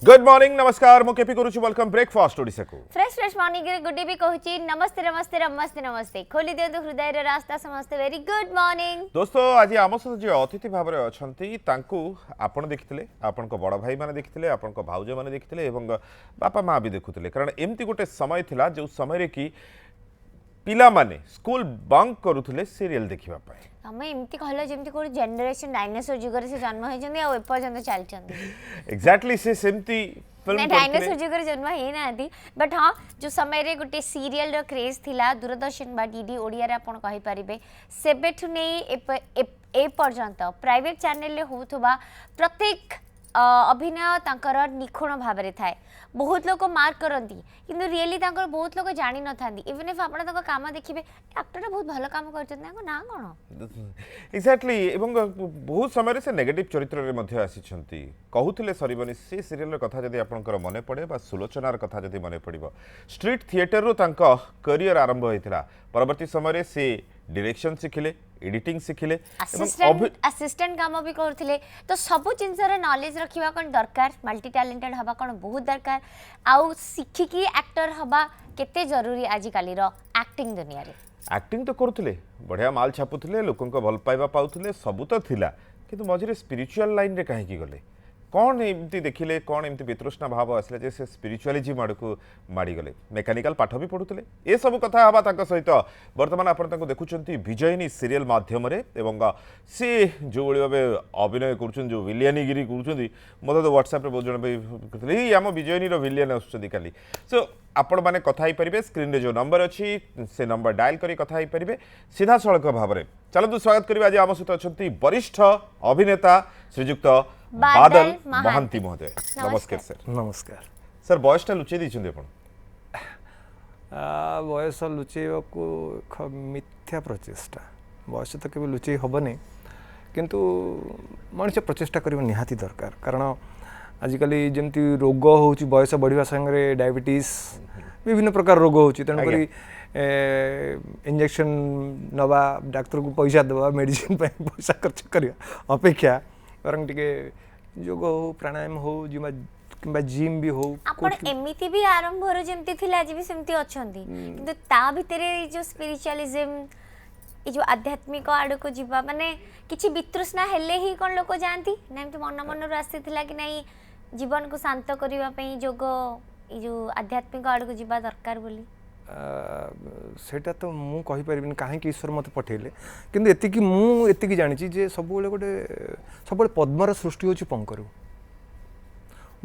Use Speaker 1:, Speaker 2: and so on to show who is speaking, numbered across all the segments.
Speaker 1: Good morning नमस्कार मु KP करूछु welcome breakfast Odisha को
Speaker 2: फ्रेश फ्रेश मॉर्निंग रे गुड भी कहूची नमस्ते नमस्ते नमस्ते नमस्ते खोली दियंतु हृदय रे रास्ता समस्त वेरी गुड मॉर्निंग
Speaker 1: दोस्तों आज आम सहित जो अतिथि भाव में अछंती तांकू आपण देखिथिले आपण को बड़ भाई माने देखिथिले आपण को भाउज माने देखिथिले एवं बापा माँ भी देखुथिले कारण एमती गोटे समय थिला जो समय रे कि पिला माने स्कूल बंक करूथिले सीरियल देखिबा पाए
Speaker 2: तमे एमती कहलो जेमती को जनरेशन डायनासोर जुगर से जन्म होय जंदी आ एपर्यंत चलचंदी
Speaker 1: एग्जैक्टली से सेमती फिल्म
Speaker 2: डायनासोर जुगर जन्म हे नादी बट हां जो समय रे गुटे सीरियल रो क्रेज थिला दूरदर्शन बा डीडी ओडिया रे आपण कहि परिबे सेबेठु नै ए पर्यंत प्राइवेट चैनल ले होथबा प्रत्येक अभिनय तांकर निखुण भाव में थाए बहुत लोग मार्क करती किंतु रियली तांकर बहुत लोग जानी न थांदी इवन इफ आपण तांको काम देखिबे एक्टर बहुत भलो काम करछन तांको ना कोन
Speaker 1: एक्जैक्टली एवं बहुत समय से नेगेटिव चरित्र रे मध्य आसीछंती कहूथिले सरीबनी से सीरियल रे कथा जदी आपनकर मने पड़े बा सुलोचनार कथा जदी मने पड़िबो स्ट्रीट थिएटर रो तांको करियर आरंभ होइतिला परवर्ती समय रे से डायरेक्शन सिखिले एडिटिंग सिखिले
Speaker 2: असिस्टेंट काम भी करथिले तो सब जिनसर नॉलेज रखिबा कोन दरकार मल्टी टैलेंटेड हबा कोन बहुत दरकार आउ सिखिकी एक्टर हबा केते जरूरी आज काली रो एक्टिंग दुनिया रे
Speaker 1: एक्टिंग तो करथिले बढ़िया माल छापुथिले लोकन को भल पाइबा पाउथिले सब तो थिला किंतु मझिरे स्पिरिचुअल लाइन रे काहे की गले कौन एमती देखिले कौन एमती वितृष्णा भाव आसले जे से स्पिरिचुअलिज्म आड़ को माड़ी गले मेकानिकल पाठ भी पढ़ुले ए सब कथा हवा तांको सहित वर्तमान आपण तांको देखुचंती विजयिनी सीरियल माध्यम रे एवं से जो बड़ी भाबे अभिनय करूछन जो विलियनगिरी करूछंती मते तो व्हाट्सएप रे बहुत जण कहतले ई हम विजयिनी रो विलियन आछुचंती खाली सो आपण माने कथा ही परिबे स्क्रीन रे जो नंबर अछि से नंबर डायल करी कथा ही परिबे सीधा सड़क भाव रे चलतु स्वागत करिबा आज आम सहित अछंती वरिष्ठ अभिनेता श्रीयुक्त बादल महांती महोदय नमस्कार सर
Speaker 3: नमस्कार
Speaker 1: सर बयसटा लुचेई दैछन्ते आपण
Speaker 3: बयस लुचेवा मिथ्या प्रचेष्टा बयस तो केवल लुचेई हेनी किंतु मनुष्य प्रचेष्टा करने निहाती दरकार कारण आजिकल जमती रोग हो बयस बढ़िया संगे डायबिटीज विभिन्न प्रकार रोग हो तेणुक इंजेक्शन नवा डाक्तर को पैसा देवा मेडिसिन पैसा खर्च करवा अपेक्षा बरं टिके योग हो प्राणायाम हो कि जिम भी हो
Speaker 2: आपण एमिति भी आरंभ रो जेमती थिला आज भी सेमती अछंती किंतु ता भितरे जो स्पिरिचुअलिज्म ए जो आध्यात्मिक आड़ को जीवा माने किछि वितृष्णा हेले ही कोन लोक जानती ना एमती मन मन रो आसी थिला कि नहीं जीवन को शांत करिवा पई योग ए जो आध्यात्मिक आड़ को जीवा दरकार बोली
Speaker 3: सेटा तो मु कहि परिबिन काहे कि ईश्वर मते पठेले किंतु एतिकी मु एतिकी जानिछि जे सब बेले गोटे सब बेले पद्मर सृष्टि होछि पंकरु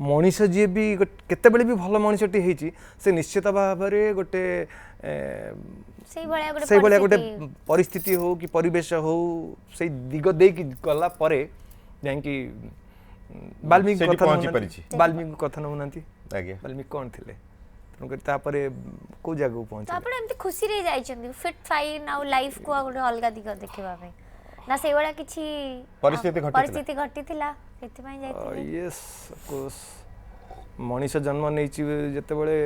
Speaker 3: मनीष जी भी केते बेले भी भल मनीषटी हेछि से निश्चित भाव रे गोटे सेई बळिया गोटे परिस्थिति हो कि परिवेश हो सेई दिग दे कि गला परे जाय कि वाल्मीकि कथा नहुनांती
Speaker 1: आज्ञा
Speaker 3: वाल्मीकि कोन थिले को जगह पहुंचे
Speaker 2: आपण एमती खुशी रे जाइछन्ती फिट फाइन आउ लाइफ को गोटे अलगा दिग देखिबा पे ना से वाला किछि परिस्थिति घटिथिला सेति पय जाइथिले
Speaker 3: यस ऑफ कोर्स मनीष जन्म नेछि जते बेले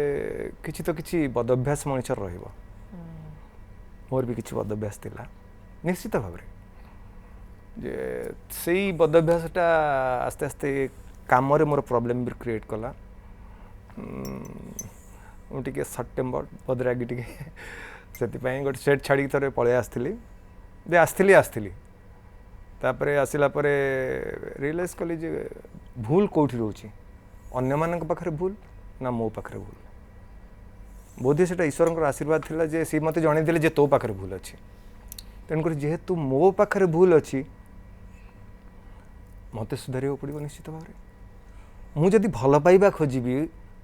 Speaker 3: किछि तो किछि बदअभ्यास मनीष रहइबो मोर भी किछि बदअभ्यास थिला निश्चित भाव रे जे सेही बदअभ्यासटा आस्ते आस्ते काम रे मोर प्रॉब्लम भी क्रिएट कला टे सेप्टेम्बर बदरागी टे से गोटे सेट छाड़ी थे पलि आसली आसला रियलाइज कली जे भूल कौटी रोचे अन्य मान पाखे भूल ना मो पाखे भूल बोधे से ईश्वर आशीर्वाद थिला जे सी मते जणैदेले जे तो पाखे भूल अच्छी तेणुक जेहेतु मो पाखे भूल अच्छी मत सुधार पड़ो निश्चित भाव में मुझे भल पाइबा खोजी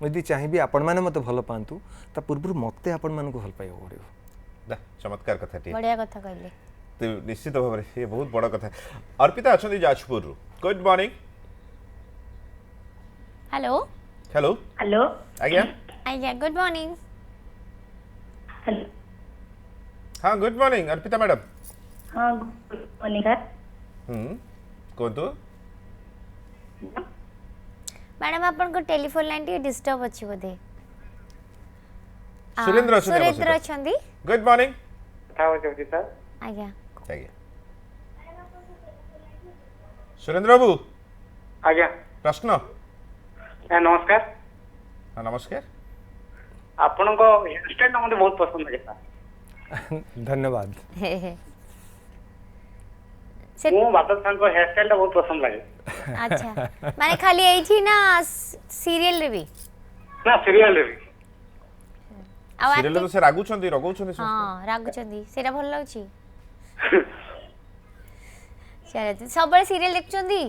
Speaker 3: मुझे चाहिए आपण मैंने मत भल पातु ता पूर्व मत आपण मान भल पाइबा पड़ो
Speaker 1: चमत्कार कथा
Speaker 2: बढ़िया कथा कहले
Speaker 1: तो निश्चित भाव में ये बहुत बड़ा कथा अर्पिता अच्छा Jajpur good morning
Speaker 2: hello
Speaker 1: hello
Speaker 4: hello
Speaker 1: आज्ञा
Speaker 2: आज्ञा गुड मॉर्निंग
Speaker 4: हेलो
Speaker 1: हाँ गुड मॉर्निंग अर्पिता मैडम
Speaker 4: हाँ गुड मॉर्निंग सर
Speaker 1: कौन तो
Speaker 2: मैडम आपन को टेलीफोन लाइन टी डिस्टर्ब अछि बोधे
Speaker 1: सुरेंद्र
Speaker 2: अछंदी
Speaker 1: गुड मॉर्निंग
Speaker 5: कथा हो जल्दी सर
Speaker 2: आज्ञा
Speaker 1: सुरेंद्र बाबू
Speaker 5: आज्ञा
Speaker 1: प्रश्न
Speaker 5: नमस्कार
Speaker 1: हाँ नमस्कार
Speaker 5: आपण हेयर स्टाइल मते बहुत पसंद लगे
Speaker 3: धन्यवाद।
Speaker 2: से
Speaker 5: मो बादल खान को हेयर स्टाइल बहुत पसंद लगे
Speaker 2: अच्छा माने खाली एठी ना सीरियल रे भी
Speaker 5: ना सीरियल रे भी
Speaker 2: आ
Speaker 1: सीरियल तो से रागुछंती रगुछंती
Speaker 2: हां रागुचंदी सेटा भल लागछि चले सब सीरियल देखचंदी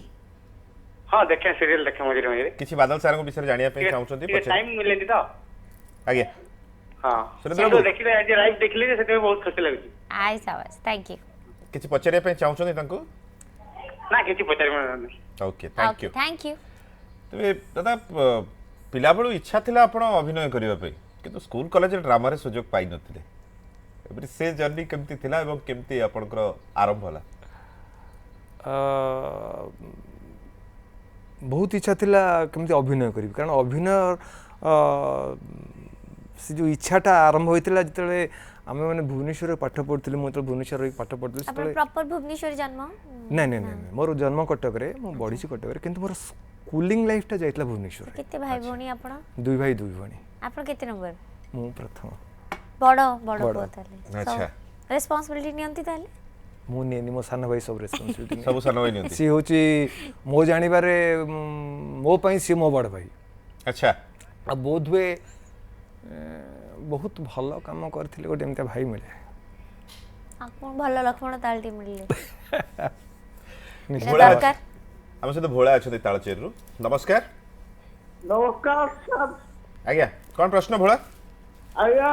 Speaker 5: हाँ देखे सीरियल देखे मझे मझे
Speaker 1: किछि बादल सार को विषय जानिया पे चाहउछंती
Speaker 5: ଟିକେ टाइम मिलेनी तो
Speaker 1: आगे
Speaker 5: हाँ
Speaker 1: सुरेंद्र बाबू।
Speaker 5: देखिले आज लाइव देखिले जे सेते बहुत खुशी लाଗୁଛି
Speaker 2: आय साबास थैंक यू
Speaker 1: किछि पचरिया पे चाहउछंती तांको
Speaker 5: ना किछि पचारि मन
Speaker 1: okay thank you
Speaker 2: thank you
Speaker 1: तबे दादा पिला बेलू इच्छा थिला आपण अभिनय करिवा पे किंतु स्कूल कॉलेज ड्रामा रे सुयोग पाई नथिले एबरी से जर्नी केमती थिला एवं केमती आपनकर आरंभ होला
Speaker 3: बहुत इच्छा थिला केमती अभिनय करी कारण अभिनय से जो इच्छाटा आरंभ होइतिला जतले आमे माने भुवनेश्वर पाठ पढुथिले मु तो भुवनेश्वर पाठ पढुथिले
Speaker 2: अपन प्रॉपर भुवनेश्वर जन्म
Speaker 3: नहीं नहीं नहीं मोर जन्म कटक रे मु बढीसी कटक रे किंतु मोर स्कूलिंग लाइफ टा जाइतला भुवनेश्वर
Speaker 2: केते भाई भौणी आपण
Speaker 3: दुई भाई दुई भणी
Speaker 2: आपण केते नंबर
Speaker 3: मु प्रथम
Speaker 2: बड़ बड़
Speaker 3: बड़।
Speaker 2: पोताले
Speaker 1: अच्छा
Speaker 2: रिस्पांसिबिलिटी नियंती ताले
Speaker 3: मु नेनी मो सान भाई सब रेस्पोंसिबिलिटी
Speaker 1: सब सन होई नथि
Speaker 3: सी होची मो जानिबारे मो पई सी मो बड़ भाई
Speaker 1: अच्छा
Speaker 3: आ बोध हुए बहुत भल काम करथिले गोटे एमता भाई मिले
Speaker 2: आपण भल लक्ष्मण तालटी मिलले
Speaker 1: भोला
Speaker 2: दरकार
Speaker 1: हम सहित भोला अछते तालचेर रु नमस्कार
Speaker 6: नमस्कार सर
Speaker 1: आज्ञा कौन प्रश्न भोला
Speaker 6: आज्ञा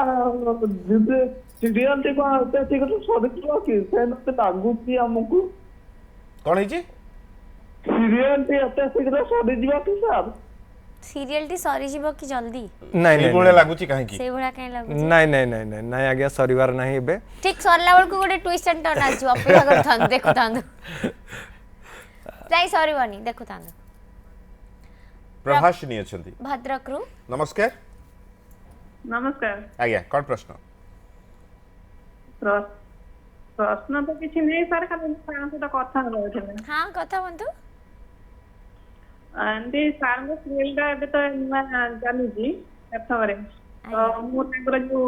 Speaker 6: सीरियल टी कौन शीघ्र सरीथिବ कि से लाଗୁଛି ଆମକୁ
Speaker 1: कौन हिची
Speaker 6: सीरियल टी एते शीघ्र सरीଯିବ कि सर
Speaker 2: सीरियल टी सरी जीवो कि जल्दी
Speaker 3: नहीं
Speaker 1: ए
Speaker 3: नहीं
Speaker 1: भोला लागुची काहे की
Speaker 2: से भड़ा काहे लागु
Speaker 3: नहीं नहीं नहीं नहीं नहीं आज्ञा सरीवार नहीं एबे
Speaker 2: ठीक सरला बेल को गोटे ट्विस्ट एंड टर्न आजु अपेक्षा करथान देखुथान जाई सॉरी बनी देखुथान
Speaker 1: प्रभाषिनी अछंती
Speaker 2: भद्रक रु
Speaker 1: नमस्कार
Speaker 6: नमस्कार
Speaker 1: आज्ञा कौन प्रश्न
Speaker 6: प्रश्न तो किसी नहीं सर खाली सहित कथा होइथिले
Speaker 2: हां कथा बंतु
Speaker 6: आंटी सार को सीरियल टा एबे तो जानिजी प्रथमरे तो मु तांकर जो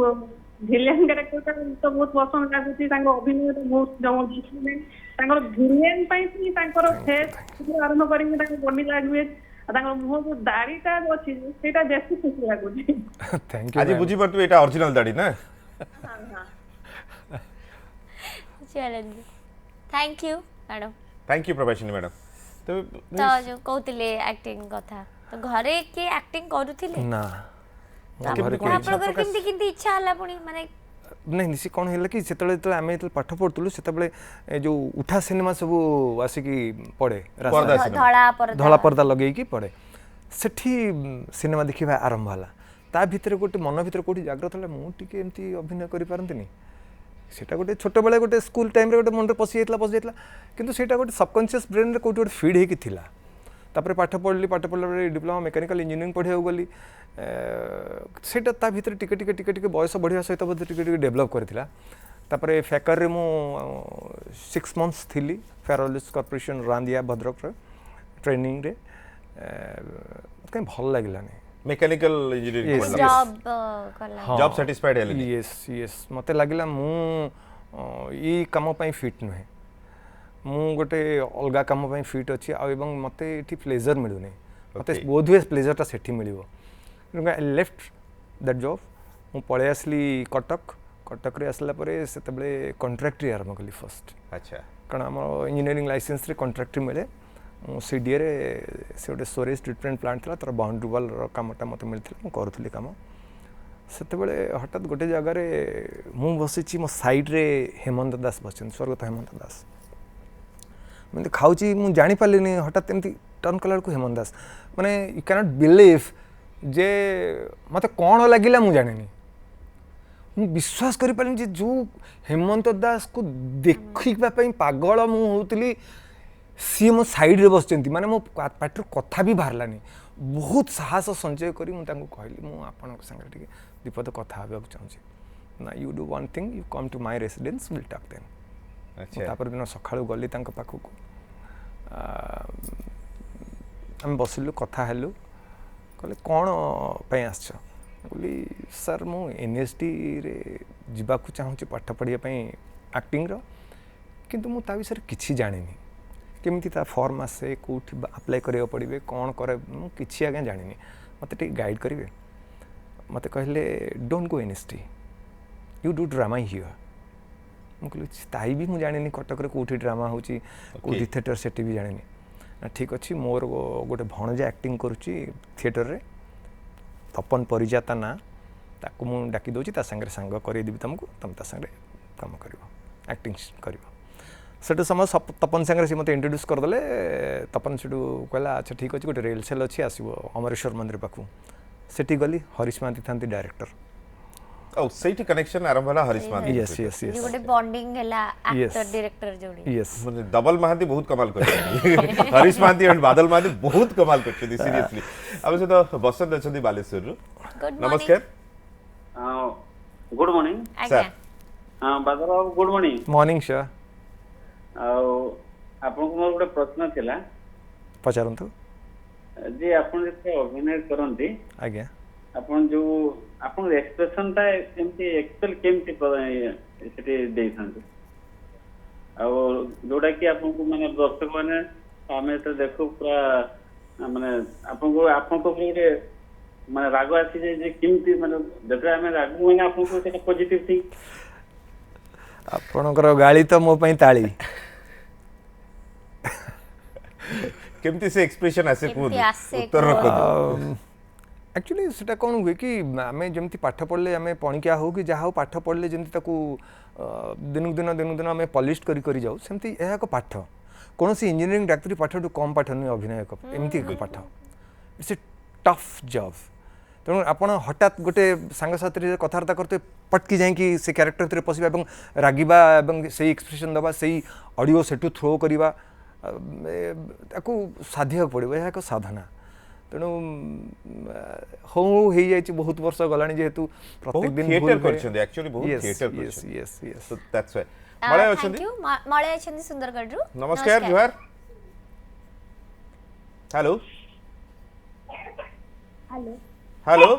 Speaker 6: विलेन कैरेक्टर टा तो बहुत पसंद लागुची तांको अभिनय तो बहुत जबरदस्त है तांकर विलेन पई थी तांकर फेस आरंभ करी तांको बॉडी लैंग्वेज तांकर मुह जो दाढ़ीटा अछि सेटा बेसी खुशी लागुची
Speaker 3: थैंक यू
Speaker 1: आज बुझी परतु एटा ओरिजिनल दाढ़ी ना
Speaker 6: हां हां
Speaker 2: चलन thank you madam
Speaker 1: thank you Prabhashini madam तो
Speaker 2: जो कहतिले एक्टिंग कथा तो घरे के एक्टिंग करूथिले
Speaker 3: ना
Speaker 1: घरे
Speaker 2: आपण पर किंती किंती इच्छा हला पुनी माने
Speaker 3: नहीं निसी कौन है कि सेतले तो आमे तो पाठ पढुतलु सेतबेले जो उठा सिनेमा सब आसिकी पड़े
Speaker 1: पर्दा सिनेमा।
Speaker 2: धड़ा पर
Speaker 3: धला पर्दा लगे कि पड़े सेठी सिनेमा देखिबा आरंभ होला ता भीतर गोटे मन भीतर कोठी जागृत होला मु टिके एमती अभिनय करि पारंतिनी सेटा गोटे छोट बेले गोटे स्कूल टाइम रे गोटे मन रे पसी जाइतला किंतु सेटा गोटे सबकॉन्शियस ब्रेन रे कोठी गोटे फीड हे कि थिला तापर पाठ पढ़ले डिप्लोमा मेकानिकल इंजीनियरिंग पढ़िया गली सेटा ता भीतर टिके टिके टिके टिके बयस बढ़िया सहित बोध टिके टिके डेवलप करथिला तापर फेकर रे मु 6 मंथ्स थिली फेरोलिस कॉर्पोरेशन रांदिया भद्रक रे ट्रेनिंग रे कहीं भल लागलानी
Speaker 1: मेकानिकल इंजीनियरिंग
Speaker 3: Yes,
Speaker 2: जॉब करला
Speaker 1: जॉब सैटिस्फाइड हेले
Speaker 3: यस यस मते लागिला मु ई काम पई फिट नहे मु गोटे अलगा काम पई फिट अछि आ एवं मते एठी प्लेजर मिलु नै मते
Speaker 1: Okay.
Speaker 3: बोध हुए प्लेजर ता सेठी मिलिवो लेफ्ट दैट जॉब मु पळे आसली कटक रे आसला परे सेतबेले कॉन्ट्रैक्ट रे आरंभ कली फर्स्ट
Speaker 1: अच्छा
Speaker 3: कारण हम इंजीनियरिंग लाइसेंस रे कॉन्ट्रैक्ट मिले सीडीए रे से गोटे स्टोरेज ट्रीटमेंट प्लांट था तर बाउंड्री वाल कामटा मते मिलथिला मु करूथली काम सेतबेले हठात गोटे जगह रे मु बसिची मो साइड रे हेमंत दास बसन स्वर्गत हेमंत दास मैं खाऊची मु जानि पालिनी हठात एमती टर्न कलर को हेमंत दास माने यू कैन नॉट बिलीव जे मते कोन लागिला मु जानिनी मु विश्वास करि पालिनी जे जो हेमंत दास को देखिबा पई पागल मु होतली सी मो साइड रे बसचंती माने मो पाटर कथा भी बाहरलानी बहुत साहस संचय करी मु तांको कहली मु आपन संगे टिके दीपद कथा हबक चाहूची ना you do one thing you come to my residence will talk then
Speaker 1: अच्छा
Speaker 3: तापर दिन सखाळु गली तांको पाखु को हम बसिलु कथा हेलु कहले कौन पे आस बोली सर मु एनएसडी रे जीवाकू चाहूँगी पाठ पढ़िया एक्टिंग रो किंतु मु ता विषय किछि जानिनी केमिति ता फॉर्म आसे कोठी अप्लाई करिया पड़िबे कौन करे मु किछि आगे जानिनी मते टिक गाइड करिवे मते कहले don't go NSD you do drama here मु कहले ताई भी मु जानिनी कटक रे कोठी ड्रामा होची कोठी थिएटर सेठी भी जानिनी ना ठीक अछि मोर गोटे भणजा एक्टिंग करूची थिएटर रे तपन परिजाता ना ताकू मु डाकी दोची ता संगे संग करी देबी तुमको तुम ता संगे काम करिवो एक्टिंग करिवो सेटू समय तपन संगे से मते इंट्रोड्यूस कर दले तपन सेटू कहला अच्छा ठीक अछि गोटे रिहर्सल अछि आसीबो अमरेश्वर मंदिर पाखु सेठी गली हरीश महांती थांती डायरेक्टर
Speaker 1: ओ सेठी कनेक्शन आरंभ होला Harish Mohanty
Speaker 3: yes yes yes
Speaker 2: जो गोटे बॉन्डिंग हैला एक्टर
Speaker 3: Yes.
Speaker 2: डायरेक्टर जोड़ी
Speaker 3: यस
Speaker 1: म्हणजे डबल महांती बहुत कमाल करछथि हरीश महांती एंड बादल महांती बहुत कमाल करछथि सीरियसली अब से तो बसंत अछथि बालेश्वर रु
Speaker 2: गुड
Speaker 1: नमस्कार
Speaker 5: गुड मॉर्निंग
Speaker 2: आज्ञा
Speaker 5: हाँ बादल बाबू गुड मॉर्निंग
Speaker 3: मॉर्निंग सर
Speaker 5: आपको मोर गोटे प्रश्न थिला
Speaker 3: पचारंतु
Speaker 5: जे आपण जे अभिनय करंती
Speaker 3: आज्ञा
Speaker 5: आपण जो आपण एक्सप्रेशन ता एमती एक्चुअल केमती सेठी देइथांती आ जोडा कि आपन को माने दर्शक माने हमें तो देखो पूरा माने आपन को पूरे माने राग आसी जे केमती माने देखा हमें राग माने आपन को सेटा पॉजिटिव थिंग
Speaker 3: आपणकर गाड़ी तो मो पई ताली
Speaker 1: केमती से एक्सप्रेशन आसे को
Speaker 2: केमती आसे
Speaker 1: उत्तर रखो
Speaker 3: एक्चुअली सेटा कौन हुए कि आमे जमती पाठ पढ़ले आमे पणिकिया हो कि जहा हो पाठ पढ़ले जमती ताकू दिनक दिन आमे पॉलिश करी करी जाऊ सेमती एहा को पाठ कौन सी इंजीनियरिंग डाक्टरी पाठ टू कम पाठ नहीं अभिनय को एमती एक पाठ इट्स ए टफ जॉब तेणु आपण हठात गोटे सांग साथी कथबार्ता करते पटकी जाइए से क्यारेक्टर भितर पशिबा एवं रागिबा एवं से एक्सप्रेशन दबा से ऑडियो सेटू थ्रो करवा ताकू साध्य पड़ो यह एक साधना तेणु हो जाए बहुत वर्ष गलानी जेहेतु प्रत्येक दिन
Speaker 1: थिएटर करछन एक्चुअली बहुत थिएटर
Speaker 3: यस
Speaker 1: करछन
Speaker 3: yes yes
Speaker 1: so that's why मळे
Speaker 2: थैंक
Speaker 1: अछंती
Speaker 2: यू मळे अछंती सुंदरगढ़ रु
Speaker 1: नमस्कार जुहार हेलो
Speaker 4: हेलो
Speaker 1: हेलो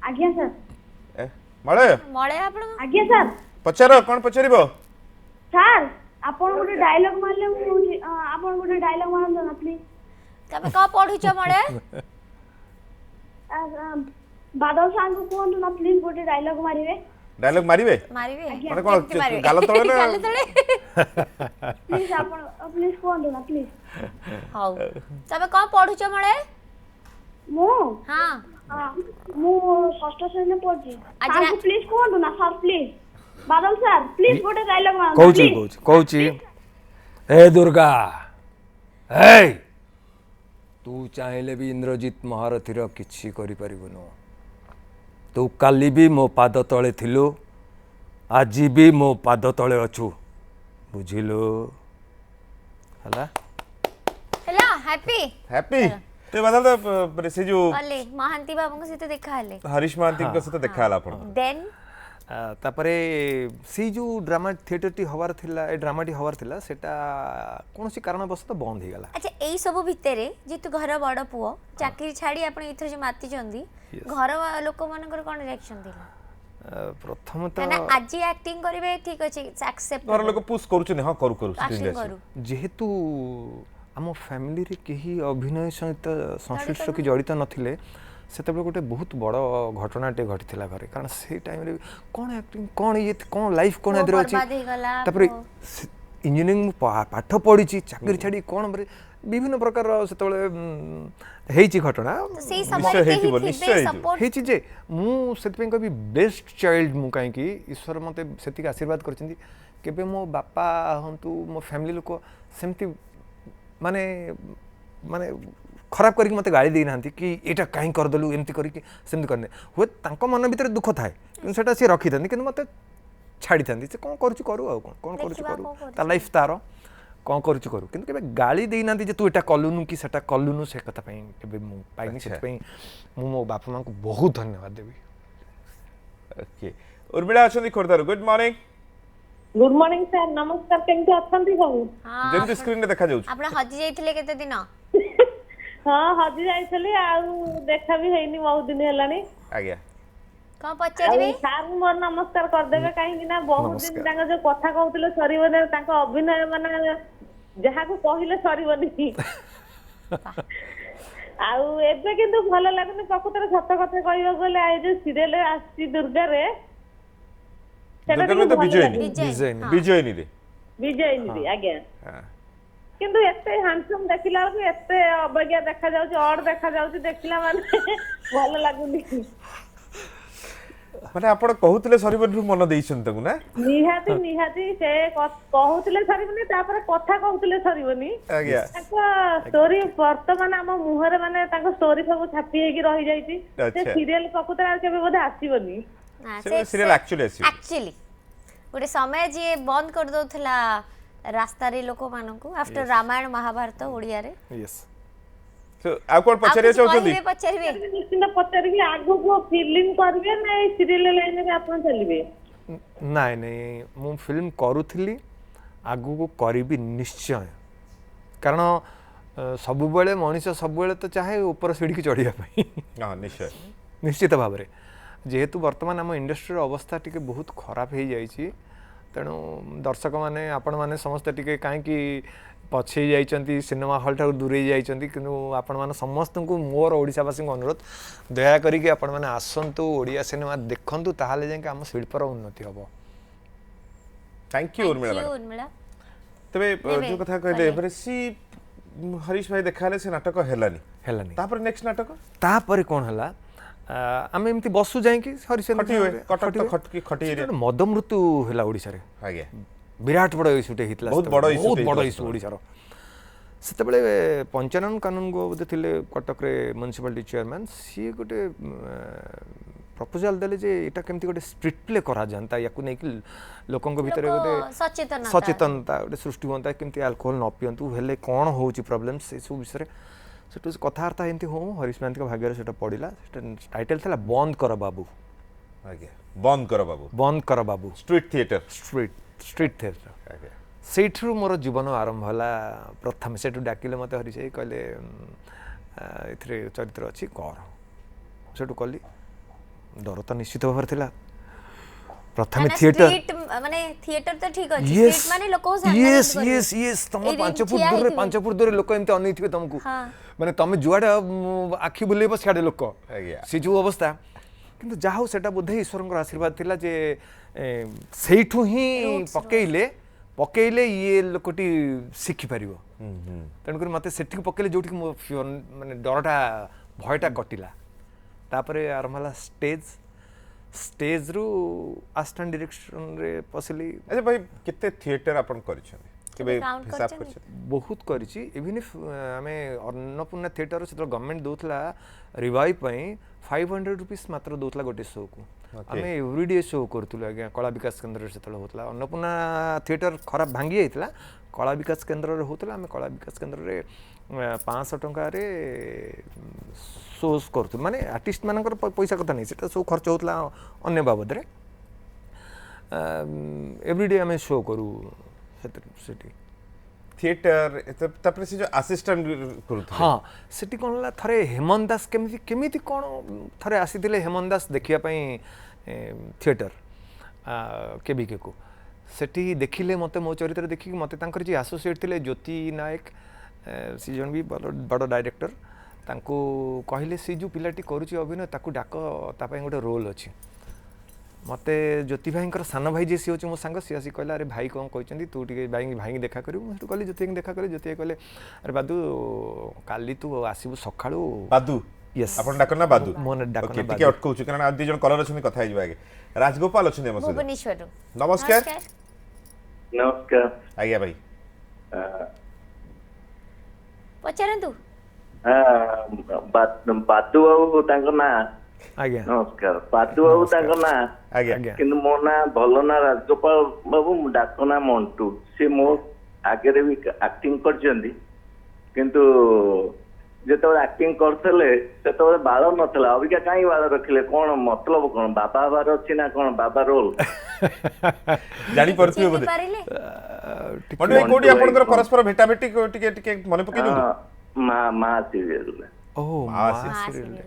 Speaker 4: आज्ञा सर
Speaker 1: मळे
Speaker 2: मळे आपण
Speaker 4: आज्ञा सर
Speaker 1: पचार कोन पचारिबो
Speaker 4: सर आपण गोटे डायलॉग मारले मु आपण गोटे डायलॉग मारन ना प्लीज
Speaker 2: तमे का पढुछ मळे
Speaker 4: बादल सांग कोन ना प्लीज गोटे डायलॉग मारिवे
Speaker 1: डायलॉग मारिबे
Speaker 2: मारिबे
Speaker 1: माने कोन गाल तळे ना
Speaker 2: गाल तळे
Speaker 4: प्लीज आपण प्लीज कोन ना प्लीज
Speaker 2: हाउ तमे का पढुछ मळे
Speaker 4: मु
Speaker 2: हां
Speaker 4: मु षष्ठ श्रेणी पढ़ी
Speaker 2: आज
Speaker 4: आज
Speaker 2: रा-
Speaker 4: प्लीज कोन ना सर प्लीज बादल सर प्लीज गोटे डायलॉग मारन
Speaker 3: कहूची कहूची कहूची ए दुर्गा ए तू चाहिले भी इंद्रजीत महारथीर किछि करि परिबनु तू काली भी मो पाद तले थिलु आज भी मो पाद तले अछु बुझिलु हला
Speaker 2: हेला हैप्पी
Speaker 1: हैप्पी तो बदल तो से जो
Speaker 2: अले महांती बाबू सहित देखा हले
Speaker 1: हरीश महांती के सहित देखा हला आपण
Speaker 2: देन
Speaker 3: तापरे सी जो ड्रामा थिएटर टी हवार थिला ए ड्रामा टी हवार थिला सेटा कोनोसी कारणवशत बंद हो गला
Speaker 2: अच्छा एई सब भितरे जे तू घर बड़ पुओ चाकरी छाड़ी आपण इथर जे माती चंदी घर लोक मानकर कोन रिएक्शन दिला
Speaker 3: प्रथम तो
Speaker 2: ना आज एक्टिंग करिवे ठीक अछि एक्सेप्ट
Speaker 1: घर लोग पुश करूछन हां करू करू
Speaker 2: एक्टिंग करू
Speaker 3: जेहेतु आम फैमिली रे केही अभिनय सहित संश्लिष्ट कि जड़ित नथिले सेतबे गोटे बहुत बड़ घटनाटे घटिथिला घरे कारण से टाइम रे कोन एक्टिंग कोन ये कोन लाइफ कोन एदर अछि
Speaker 2: बर्बाद हे गला
Speaker 3: तापरे इंजीनियरिंग पाठ पढ़ी चाकरी छाड़ी कोन विभिन्न प्रकार सेतबे हेची घटना
Speaker 2: सेई
Speaker 1: निश्चय
Speaker 2: समय के
Speaker 1: हेतिबो,
Speaker 2: ही
Speaker 1: निश्चय
Speaker 2: थिबे
Speaker 1: हेतिबो।
Speaker 2: सपोर्ट
Speaker 3: हेची जे मु सेतपे कभी बेस्ट चाइल्ड मु काहे कि ईश्वर मते सेतिक आशीर्वाद करछिंदी केबे मो बापा हंतु मो फैमिली लोक सेमती माने माने खराब करके मते गाड़ी देना कि एटा कहीं कर देलु एमती करके सेमती करने हुए तांको मन भीतर दुख थाए कि सेटा से रखी थांती कि मते छाड़ी थांती से कोन करछु करू आ कोन करछु
Speaker 2: देखिबा
Speaker 3: करू
Speaker 2: कोन
Speaker 3: ता लाइफ तारो कोन करछु करू किंतु केबे गाड़ी देना जे तू एटा कलुनु कि सेटा कलुनु से कथा पई केबे मु पाइनी से पई मु मो बापा मां को बहुत धन्यवाद देबी
Speaker 1: ओके उर्मिला अछंती खोरदार good morning
Speaker 6: good morning sir नमस्कार केमती अछंती सब
Speaker 2: हां
Speaker 1: जेमती स्क्रीन रे देखा जाउछ
Speaker 2: आपण हजी जाइथिले केते दिन
Speaker 7: ହଁ ହଜି ଯାଇଥିଲି ଆଉ ଦେଖା ବି ହେଇନି ବହୁତ ଦିନ ହେଲାଣି।
Speaker 1: ଆଜ୍ଞା
Speaker 2: କଣ
Speaker 7: ଆଉ
Speaker 2: ପଚାରିବେ?
Speaker 7: ସାର୍ ମୋର ନମସ୍କାର କରିଦେବେ କାହିଁକି ନା ବହୁତ ଦିନ
Speaker 3: ନମସ୍କାର।
Speaker 7: ତାଙ୍କ ଯୋଉ କଥା କହୁଥିଲେ ସରିବନି ତାଙ୍କ ଅଭିନୟ ମାନେ ଯାହାକୁ କହିଲେ ସରିବନି। ଆଉ ଏବେ କିନ୍ତୁ ଭଲ ଲାଗୁନି ପ୍ରକୃତରେ ସତ କଥା କହିବାକୁ ଗଲେ ଏଇ ଯୋଉ ସିରିଏଲ ଆସିଛି ଦୁର୍ଗାରେ ସେଟା
Speaker 1: ଦୁର୍ଗା
Speaker 7: ଟିକେ
Speaker 1: ତ
Speaker 7: ଭଲ
Speaker 1: ବିଜୟିନୀ
Speaker 7: ଲାଗୁନି।
Speaker 3: ବିଜୟିନୀ।
Speaker 2: ହଁ।
Speaker 1: ବିଜୟିନୀରେ
Speaker 7: ବିଜୟିନୀ ଆଜ୍ଞା
Speaker 3: ହଁ।
Speaker 7: କିନ୍ତୁ ଏତେ ହ୍ୟାଣ୍ଡସମ୍ ଦେଖିଲା ବେଳକୁ ଏତେ ଅବାଗିଆ ଦେଖାଯାଉଛି ଅଡ୍ ଦେଖାଯାଉଛି ଦେଖିଲା ମାନେ ଭଲ ଲାଗୁନି।
Speaker 1: ମାନେ ଆପଣ କହୁଥିଲେ ସରିବନିରୁ ମନ ଦେଇଛନ୍ତି ତାକୁ ନା
Speaker 7: ନିହାତି ନିହାତି ସେ କହୁଥିଲେ ସରିବନି ତାପରେ କଥା କହୁଥିଲେ ସରିବନି।
Speaker 1: ଆଜ୍ଞା
Speaker 7: ତାଙ୍କ ଷ୍ଟୋରି ବର୍ତ୍ତମାନ ଆମ ମୁହଁରେ ମାନେ ତାଙ୍କ ଷ୍ଟୋରି ସବୁ ଛାପି ହେଇକି ରହିଯାଇଛି। ସେ
Speaker 1: ଆଚ୍ଛା।
Speaker 7: ସିରିଏଲ ପ୍ରକୃତରେ ଆଉ କେବେ ବୋଧେ ଆସିବନି।
Speaker 1: ସେ serial actually ଆସିବ।
Speaker 2: ଆକ୍ଚୁଆଲି ଗୋଟେ ସମୟ ଯିଏ ବନ୍ଦ କରିଦଉଥିଲା ରାସ୍ତାରେ ଲୋକମାନଙ୍କୁ ଆଫ୍ଟର ରାମାୟଣ ମହାଭାରତ ଓଡ଼ିଆରେ।
Speaker 3: ୟେସ୍।
Speaker 1: So, ଆଉ କଣ
Speaker 2: ଆଉ
Speaker 1: ପଚାରିବା
Speaker 2: କିଛି
Speaker 1: ଚାହୁଁଛନ୍ତି
Speaker 2: କହିବେ ପଚାରିବେ?
Speaker 7: ନିଶ୍ଚିନ୍ତ ପଚାରିବି ଆଗକୁ ଫିଲ୍ମ କରିବେ ନା ଏଇ ସିରିଏଲ ଲାଇନରେ ଆପଣ ଚାଲିବେ?
Speaker 3: ନାଇଁ ନାଇଁ ମୁଁ ଫିଲ୍ମ କରୁଥିଲି ଆଗକୁ କରିବି ନିଶ୍ଚୟ କାରଣ ସବୁବେଳେ ମଣିଷ ସବୁବେଳେ ତ ଚାହେଁ ଉପର ସିଢ଼ିକି ଚଢ଼ିବା ପାଇଁ
Speaker 1: ହଁ ନିଶ୍ଚୟ
Speaker 3: ନିଶ୍ଚିତ ଭାବରେ ଯେହେତୁ ବର୍ତ୍ତମାନ ଆମ ଇଣ୍ଡଷ୍ଟ୍ରିର ଅବସ୍ଥା ଟିକେ ବହୁତ ଖରାପ ହେଇଯାଇଛି ତେଣୁ ଦର୍ଶକମାନେ ଆପଣମାନେ ସମସ୍ତେ ଟିକେ କାହିଁକି ପଛେଇ ଯାଇଛନ୍ତି ସିନେମା ହଲ୍ ଠାରୁ ଦୂରେଇ ଯାଇଛନ୍ତି କିନ୍ତୁ ଆପଣମାନେ ସମସ୍ତଙ୍କୁ ମୋର ଓଡ଼ିଶାବାସୀଙ୍କ ଅନୁରୋଧ ଦୟାକରିକି ଆପଣମାନେ ଆସନ୍ତୁ ଓଡ଼ିଆ ସିନେମା ଦେଖନ୍ତୁ ତାହେଲେ ଯାଇକି ଆମ ଶିଳ୍ପର ଉନ୍ନତି ହେବ।
Speaker 1: Thank you Urmila madam
Speaker 2: Urmila.
Speaker 1: तबे
Speaker 2: नेबे,
Speaker 1: जो कथा कहले एवरे सी हरीश भाई देखाले से नाटक हेलानी
Speaker 3: ହେଲାନି
Speaker 1: तापर नेक्स्ट नाटक
Speaker 3: ତାପରେ କ'ଣ ହେଲା ଆମେ ଏମିତି ବସୁ ଯାଇକି ହରିଶେନ
Speaker 1: खटी हुए कटक तो खटकी खटी एरिया
Speaker 3: ମଦ ମୃତ୍ୟୁ ହେଲା ଓଡ଼ିଶାରେ
Speaker 1: आगे
Speaker 3: ବିରାଟ ବଡ଼ ଇସ୍ୟୁଟେ ହେଇଥିଲା
Speaker 1: ବହୁତ
Speaker 3: ସେତେବେଳେ,
Speaker 1: ବଡ଼ issue ଟେ
Speaker 3: ବହୁତ ବଡ଼
Speaker 1: ହେଇଥିଲା
Speaker 3: ଇସ୍ୟୁ
Speaker 1: ସେତେବେଳେ।
Speaker 3: ଓଡ଼ିଶାର ସେତେବେଳେ ପଞ୍ଚାନନ କାନୁନଗୋ ବୋଧେ ଥିଲେ କଟକରେ ମ୍ୟୁନିସିପାଲିଟି ଚେୟାରମ୍ୟାନ୍ ସିଏ ଗୋଟେ ପ୍ରପୋଜାଲ ଦେଲେ ଯେ ଏଇଟା କେମିତି ଗୋଟେ ଷ୍ଟ୍ରିଟ୍ ପ୍ଲେ କରାଯାଆନ୍ତା ୟାକୁ ନେଇକି ଲୋକଙ୍କ ଭିତରେ ଗୋଟେ ସଚେତନତା ଗୋଟେ ସୃଷ୍ଟି ହୁଅନ୍ତା କେମିତି ଆଲକୋହଲ ନ ପିଅନ୍ତୁ ହେଲେ କ'ଣ ହେଉଛି ପ୍ରୋବ୍ଲେମ୍ ସେସବୁ ବିଷୟରେ ସେଠୁ କଥାବାର୍ତ୍ତା ଏମିତି ହଉ ହରିଶ ମହାନ୍ତିଙ୍କ ଭାଗ୍ୟରେ ସେଟା ପଡ଼ିଲା ସେଟା ଟାଇଟେଲ୍ ଥିଲା ବନ୍ଦ କର ବାବୁ
Speaker 1: आगे बंद करो बाबू
Speaker 3: ବନ୍ଦ କର ବାବୁ
Speaker 1: स्ट्रीट थिएटर
Speaker 3: ଷ୍ଟ୍ରିଟ୍ ଥିଏଟର
Speaker 1: आगे
Speaker 3: ସେଇଠାରୁ ମୋର ଜୀବନ ଆରମ୍ଭ ହେଲା ପ୍ରଥମେ ସେଠୁ ଡାକିଲେ ମୋତେ ହରିଶ ଭାଇ କହିଲେ ଏଥିରେ ଚରିତ୍ର ଅଛି କର ସେଠୁ କଲି ଡର ତ ନିଶ୍ଚିତ ଭାବରେ ଥିଲା ପ୍ରଥମେ ଥିଏଟର
Speaker 2: ମାନେ ଥିଏଟର ତ ଠିକ ଅଛି
Speaker 3: ୟେସ୍
Speaker 2: ଷ୍ଟ୍ରୀଟ୍ ମାନେ ଲୋକ
Speaker 3: ୟେସ୍ ୟେସ୍ ୟେସ୍ ତମ
Speaker 2: ଏଇଠି
Speaker 3: 5 ଫୁଟ ଦୂରରେ ଲୋକ ଏମିତି ଅନେଇଥିବେ ତମକୁ
Speaker 2: ହଁ।
Speaker 3: ମାନେ ତମେ ଯୁଆଡ଼େ ଆଖି ବୁଲେଇବ ସିଆଡ଼େ ଲୋକ
Speaker 1: ଆଜ୍ଞା।
Speaker 3: ସେ ଯେଉଁ ଅବସ୍ଥା କିନ୍ତୁ ଯାହା ହଉ ସେଟା ବୋଧେ ଈଶ୍ୱରଙ୍କର ଆଶୀର୍ବାଦ ଥିଲା ଯେ ସେଇଠୁ ହିଁ ପକେଇଲେ ଇଏ ଲୋକଟି ଶିଖିପାରିବ ତେଣୁକରି ମୋତେ ସେଠିକି ପକେଇଲେ ଯେଉଁଠିକି ମୋ ମାନେ ଡରଟା ଭୟଟା କଟିଲା ତାପରେ ଆରମ୍ଭ ହେଲା ଷ୍ଟେଜ୍ରୁ ଆସିଷ୍ଟାଣ୍ଟ ଡିରେକ୍ସନରେ ପଶିଲି
Speaker 1: अच्छा भाई कितने थिएटर अपन करिछन केबे
Speaker 2: count
Speaker 1: हिसाब
Speaker 2: करछन?
Speaker 1: करछन
Speaker 3: ବହୁତ କରିଛି ଇଭିନ୍ ଇଫ୍ ଆମେ ଅନ୍ନପୂର୍ଣ୍ଣା ଥିଏଟର ସେତେବେଳେ ଗଭର୍ଣ୍ଣମେଣ୍ଟ ଦେଉଥିଲା ରିଭାଇଭ୍ ପାଇଁ 500 ରୁପିସ୍ ମାତ୍ର ଦେଉଥିଲା ଗୋଟେ ଶୋକୁ ଆମେ ଏଭ୍ରିଡେ ଶୋ କରୁଥିଲୁ ଆଜ୍ଞା କଳା ବିକାଶ କେନ୍ଦ୍ରରେ ସେତେବେଳେ ହେଉଥିଲା ଅନ୍ନପୂର୍ଣ୍ଣା ଥିଏଟର ଖରାପ ଭାଙ୍ଗି ଯାଇଥିଲା କଳା ବିକାଶ କେନ୍ଦ୍ରରେ ହେଉଥିଲା ଆମେ କଳା ବିକାଶ କେନ୍ଦ୍ରରେ 500 ଟଙ୍କାରେ ଶୋସ୍ କରୁଥିଲୁ ମାନେ ଆର୍ଟିଷ୍ଟ ମାନଙ୍କର ପଇସା କଥା ନାହିଁ ସେଟା ସବୁ ଖର୍ଚ୍ଚ ହେଉଥିଲା ଅନ୍ୟ ବାବଦରେ ଏଭ୍ରିଡେ ଆମେ ଶୋ କରୁ ସେଠି
Speaker 1: थिएटर तापर से जो असिस्टेंट करूथले
Speaker 3: हाँ सेठी कौन होला थरे हेमंत दास केमिति कौन थरे आसीथिले हेमंत दास देखिया पई थिएटर केबीके को सेठी देखिले मते मो चरित्र देखि मते तांकर जे एसोसिएट थिले ज्योति नायक सी जन भी बड़ डायरेक्टर तांको कहिले से जो पिलाटी करूची अभिनय ताकू डाक ता पई गोटे रोल अछि मते ज्योति भाईंकर सान भाई जे सी होची मो सांग सी आसी कहला अरे भाई कौन कहचंदी तू टिके भाई देखा करू मु कहली ज्योति देखा करी ज्योति कहले अरे बादू काली तू आसीबु सखाळू
Speaker 1: बादू
Speaker 3: यस
Speaker 1: अपन डाकना बादू
Speaker 3: मोन डाकना
Speaker 1: ओके
Speaker 3: बादू
Speaker 1: टिके अटकौछु कारण आ दी जन कलर अछन कथा हिजबा आगे राजगोपाल अछन हम सहित
Speaker 2: भुवनेश्वर
Speaker 1: नमस्कार
Speaker 5: नमस्कार
Speaker 1: आज्ञा भाई
Speaker 2: पचारंतु
Speaker 5: बादू बाबू तांको ना
Speaker 3: आज्ञा
Speaker 5: नमस्कार बादू बाबू तांको ना
Speaker 1: आज्ञा
Speaker 3: आज्ञा
Speaker 5: କିନ୍ତୁ ମୋ ନାଁ ଭଲ ନା ରାଜଗୋପାଳ ବାବୁ ମୁଁ ଡାକ ନା ମଣ୍ଟୁ ସେ ମୋ ଆଗରେ ବି ଆକ୍ଟିଂ କରିଛନ୍ତି କିନ୍ତୁ ଯେତେବେଳେ ଆକ୍ଟିଂ କରୁଥିଲେ ସେତେବେଳେ ବାଳ ନଥିଲା ଅବିକା କାହିଁ ବାଳ ରଖିଲେ କ'ଣ ମତଲବ କ'ଣ ବାବା ହବାର ଅଛି ନା କ'ଣ ବାବା ରୋଲ
Speaker 1: जानी परथि बोले
Speaker 2: पारिले
Speaker 1: मने कोडी आपनकर परस्पर भेटा भेटी टिके टिके मने पकेनु
Speaker 8: ମା ସିରିଏଲ
Speaker 3: ଓହୋ
Speaker 1: ମାଆ
Speaker 3: ସିରିଏଲ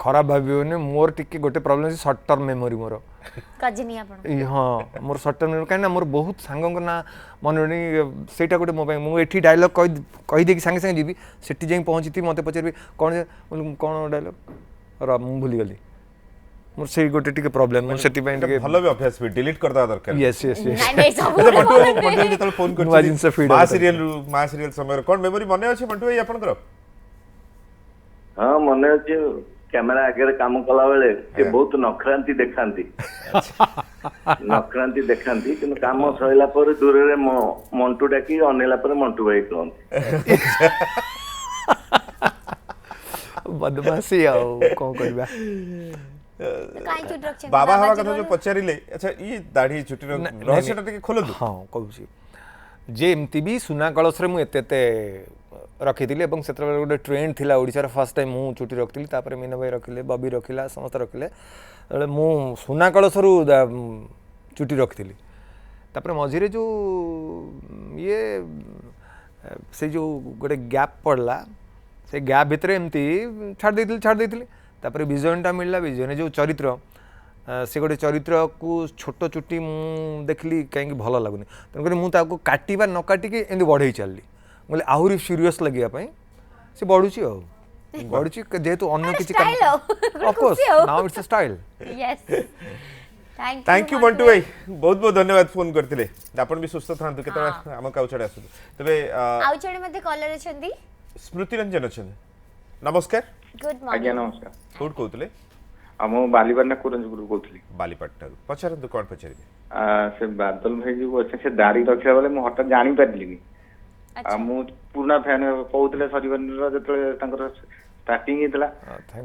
Speaker 3: ଖରାପ ଭାବିବନି ମୋର ଟିକେ ଗୋଟେ ପ୍ରୋବ୍ଲେମ ଅଛି ସର୍ଟ ଟର୍ମ मेमोरी मोर
Speaker 2: कजनी आपण
Speaker 3: हाँ मोर सर्ट टर्म कहीं मोर बहुत सांग ना मन सेटा गोटे मो मु एठी डायलॉग कहीदे कि सांगे सांगे जी सेठी जाई पहुँची मत पचारि कौन कौन डायलॉग मु भूली गली मोर से गोटे टिके प्रॉब्लम मु सेठी पई टिके
Speaker 1: भलो भी अभ्यास भी डिलीट कर दवा दरकार
Speaker 3: यस यस यस
Speaker 2: नहीं नहीं सब
Speaker 1: मंटू जेतल फोन
Speaker 3: नुआ जिनस
Speaker 1: कर
Speaker 3: feed
Speaker 1: मां
Speaker 3: होता
Speaker 1: सीरियल समय कोन मेमोरी मने अछि मंटू भाई आपनकर
Speaker 8: हाँ मन अच्छे कैमेरा आगे काम कला बेले से बहुत नखरांति देखांती नखरांति देखांती किंतु काम सइला पर दूर रे मंटू डाकी अनेला पर मंटू भाई कहंती
Speaker 3: बदमाशी आ कोन करबा
Speaker 2: काई चुट रखछन
Speaker 1: बाबा हवा कथा जो पचारिले अच्छा ई दाढ़ी चुटी रहस्यटा टिके खोलदु
Speaker 3: हाँ कहूँ जे एमती भी सुना कलश मु एते रखी और से गोटे ट्रेंड थिला ओडिशार फर्स्ट टाइम मु चुटी रखी तापर मीना भाई रखिले बबी रखिला समस्त रखिले मु सुना कलशरू चुटी रखी तापर मझिरे जो ये से जो गोटे गैप पड़ला से गैप भितर एमती छाड़ देती तापर विजयनटा मिलला विजयन जो चरित्र से गोटे चरित्र को छोट चुटी मु देखली कहीं भल लगुनि तेणुक मुझे काटा न काटिकी एमती बढ़ई चलली बोले आहरी सीरियस लगे से बढ़ुची बढ़ुची जेहेतु अन्य किसी of course now it's a style
Speaker 2: yes
Speaker 1: thank you Mantu भाई बहुत बहुत धन्यवाद फोन करथिले आपण भी सुस्थ थांतु केते हम काउचडे आसु तबे
Speaker 2: आउचडे मध्ये कॉलर अछंदी
Speaker 1: स्मृति रंजन अछन नमस्कार
Speaker 2: गुड
Speaker 9: आज्ञा
Speaker 2: मॉर्निंग
Speaker 9: नमस्कार
Speaker 1: कोड कहतले
Speaker 9: हम बालीपाटना कुरंजपुर कहली
Speaker 1: बालीपाटना पचारंतु कोन पचारिबे
Speaker 9: से बादल भाई जो अच्छे से दाढ़ी रखा बेले मुझे हठात जानी पारिलिनी मु पुराना फैन कहते सरिबनर जो स्टार्टिंग होता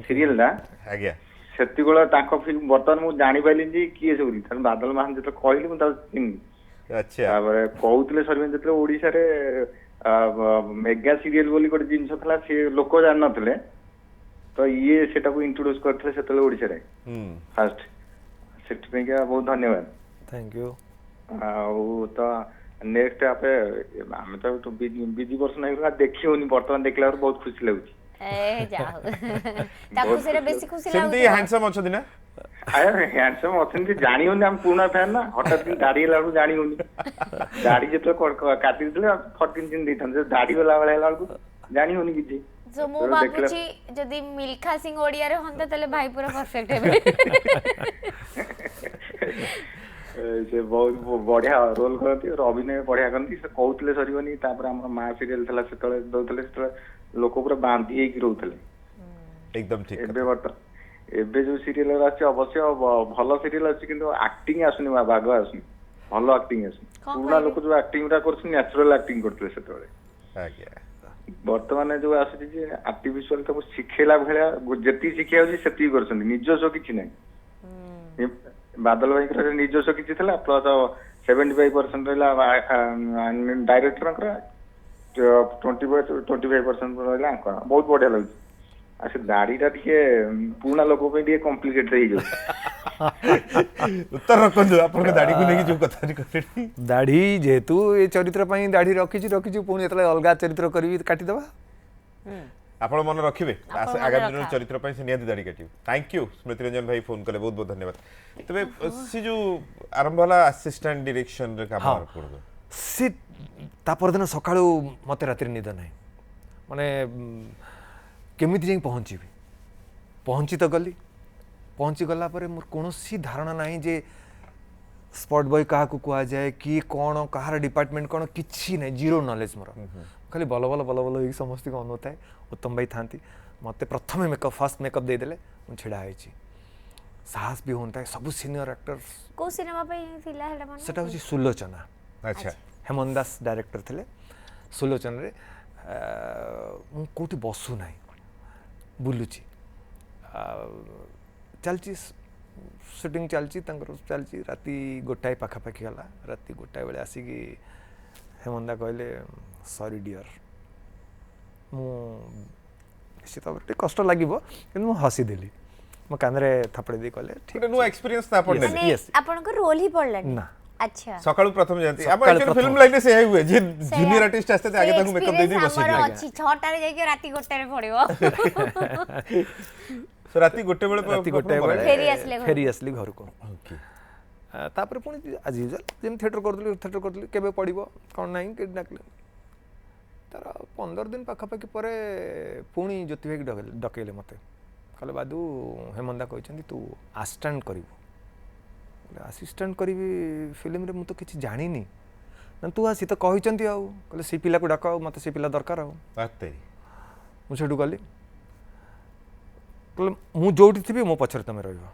Speaker 9: सीरियल
Speaker 1: आज्ञा
Speaker 9: सेति बेला फिल्म बर्तमान मुझे जानी पाइली जे किए सब बादल महान जो कहली मुझे चिन्ह
Speaker 1: अच्छा
Speaker 9: कहते सरिबन जो ओडिशा रे मेगा सीरियल बोली गोटे जिनस था सी लोक जान नथिले तो ये सेटा को इंट्रोड्यूस करथिले सेतले ओडिशा रे फर्स्ट सेति पे बहुत धन्यवाद
Speaker 3: थैंक यू
Speaker 9: तो नेक्स्ट आपे आमे तो बिजी वर्ष नहीं देखी होनी वर्तमान देखला बहुत खुशी लगुची
Speaker 2: ए जाओ ताकू सेरे बेसी खुशी
Speaker 1: सेमती
Speaker 2: लागो
Speaker 1: हैंडसम अछदी ना
Speaker 9: अरे हैंडसम अछन जानी होनी हम पुराना फैन ना हठात दिन दाढ़ी लाडू जानी होनी दाढ़ी जतो काटी दिले 14 दिन दैथन दाढ़ी वाला वाला लाडू जानी होनी किछि
Speaker 2: जो मु बाबूजी जदी मिल्खा सिंह ओडिया रे हंता तले भाई पूरा परफेक्ट हेबे
Speaker 9: से बहुत बढ़िया रोल करती और अभिनय बढ़िया करती से कहते सर तापर माँ सीरियल था से दौले लोक पूरा बांधी रोते
Speaker 1: एकदम ठीक
Speaker 9: एबे जो सीरियल अवश्य भल सीरियल अच्छी किंतु एक्टिंग आसुनी बाघ आसुनी भल एक्टिंग आसुनी पुराना लोक जो एक्टिंग कर नेचुरल एक्टिंग करते से बर्तमान जो आसुची आर्टिफिशियल तो शिखेला भाया जी शिखा से कर निजस्व किसी ना बादल भाई निजस्व किसी प्लस 75% रहा डायरेक्टर 25% रहा बहुत बढ़िया लगे अच्छा दाढ़ीटा टे पुराना लोक कॉम्प्लिकेटेड हो
Speaker 1: उत्तर रखंदु आपन दाढ़ी को लेके जो कथा कहली
Speaker 3: दाढ़ी जेहेतु ये चरित्र पई दाढ़ी रखिची पुणी एतले अलगा चरित्र करबी काटी दबा
Speaker 1: आपण मन रखिबे आगामी दिन चरित्र पई से नियति दाढ़ी काटिबे थैंक यू स्मृति रंजन भाई फोन कले बहुत बहुत धन्यवाद तबे सी जो आरंभ वाला असिस्टेंट डायरेक्शन रे काम करबो
Speaker 3: सी ता परदिन सकाळू मते रात्रि निद नाही माने केमिति जाई पहुंची तो गली पहुंची गला पर मोर कोनोसी धारणा नाही जे स्पॉट बॉय कहा को कुआ जाए कि कौन कहार डिपार्टमेंट कौन किसी नहीं जीरो नॉलेज मोर खाली बल बल बल बल समस्त को अनुता है उत्तम भाई था मत प्रथम मेकअप फर्स्ट मेकअप देदेले मुझे छिड़ा है साहस भी होता है सब सीनियर एक्टर्स
Speaker 2: को सिनेमा पे थिला हेडा मन
Speaker 3: सेटा होची सुलोचना
Speaker 1: अच्छा
Speaker 3: हेमंत दास डायरेक्टर थे सुलोचन रे कोठी बसु ना बुलुची चलची शूटिंग चलची चलची राति गोटाए पाखापाखि गला राति गोटाए बेले आसिकी हेमंदा कहले सॉरी डियर निश्चित भाव कष्ट लगे कि हसी देली मो कान रे थपड़े दी कहले ठीक
Speaker 1: नो एक्सपीरियंस ना पड़ले
Speaker 2: आपन को रोल ही पड़ला
Speaker 3: ना
Speaker 2: अच्छा
Speaker 1: सकाळू प्रथम जाती अब
Speaker 3: सकाळू
Speaker 1: एक्चुअली
Speaker 3: प्रथम।
Speaker 1: फिल्म लाइन से हुए जे जूनियर आर्टिस्ट आस्ते थे आगे ताकू मेकअप दे दी बसी
Speaker 2: हमर अछि 6टा रे जाके राती 1टा रे पड़िबो
Speaker 1: सो राती गोटे बेले
Speaker 3: राति गोटे फेरी आसली घर को
Speaker 1: ओके
Speaker 3: तापर पुणी आज यूजुअल जेम थिएटर करदली केबे पड़िबो कोन नाही के डाकले तार 15 दिन पाखापाखि पर पुणी ज्योति भाई डकेले मते कहले बादू हेमंदा कहछन्ती तू असिस्टेंट करिवो असिस्टेंट करी फिल्म रे मु तो किछि जानिनी ना तू आसी तो कहछन्ती आउ कहले सी पिला को डाक मते सी पिला दरकार आउ
Speaker 1: बाते
Speaker 3: मु सेठू गली कहले मु जोठी थिबी मो पछर तमे रहइबो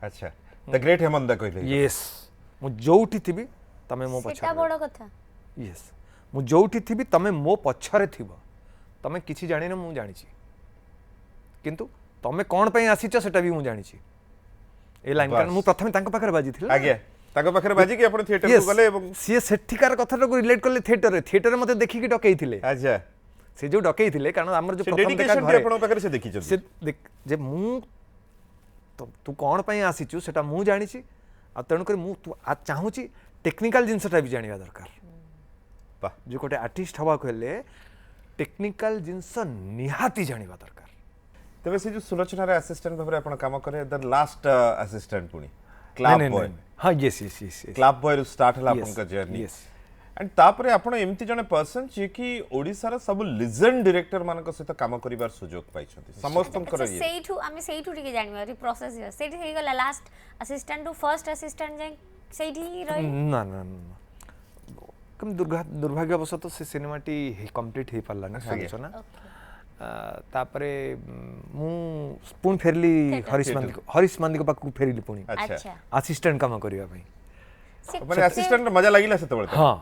Speaker 1: अच्छा द ग्रेट हेमंदा कहले
Speaker 3: यस मु जोठी थिबी तमे मो पछर
Speaker 2: सेटा बड़ कथा
Speaker 3: यस मु जोठी थिबी तमे मो पछरे थिबो तमे किछि जानि न मु जानिछि किंतु तमे कोन पई आसीछ सेटा भी मु जानिछि ए लाइन कारण मु प्रथमे तांको पाखरे बाजी थिला
Speaker 1: आगे ताको पाखरे बाजी कि आपण थिएटर को गले एवं
Speaker 3: सी सेठिकार कथा को रिलेट करले थिएटर मते देखि कि डकई थिले
Speaker 1: अच्छा
Speaker 3: से जो डकई थिले कारण हमर जो प्रथम देखा
Speaker 1: डेडिकेशन
Speaker 3: घरे
Speaker 1: आपण पाखरे से देखि
Speaker 3: से जे मु तो तू कोन पई आसीछु सेटा मु जानिछि आ तेणु कर मु तू आ चाहूछि टेक्निकल जिनसटा भी जानिबा दरकार
Speaker 1: वाह
Speaker 3: जो गोटे आर्टिस्ट हवा कहले टेक्निकल जिनस निहाती जानिबा दरकार
Speaker 1: तबे से जो सुलोचना रे असिस्टेंट भाबरे आपण काम करे द लास्ट असिस्टेंट पुनी क्लब बॉय
Speaker 3: हां yes yes yes
Speaker 1: club boy रो स्टार्ट हला आपण का जर्नी
Speaker 3: यस
Speaker 1: एंड तापरे आपण एमती जने पर्सन जे कि ओडिसा रा सब लेजेंड डायरेक्टर मानक सहित काम करिवार सुजोग पाइछथि समस्तम कर ये
Speaker 2: सेइठु आमे सेइठु टिके जानिबा रि प्रोसेस सेइठि हे गला last assistant to first assistant जे सेइठि रही
Speaker 3: ना ना कम दुर्भाग्यवशत से सिनेमाटी कंप्लीट हे पारला ना सुलोचना तापरे मु पुन फेरली हरीश मांदी को पाकू फेरली पुनी
Speaker 1: अच्छा
Speaker 3: असिस्टेंट काम करिवा भाई
Speaker 1: माने असिस्टेंट मजा लागिला से तबले
Speaker 3: हां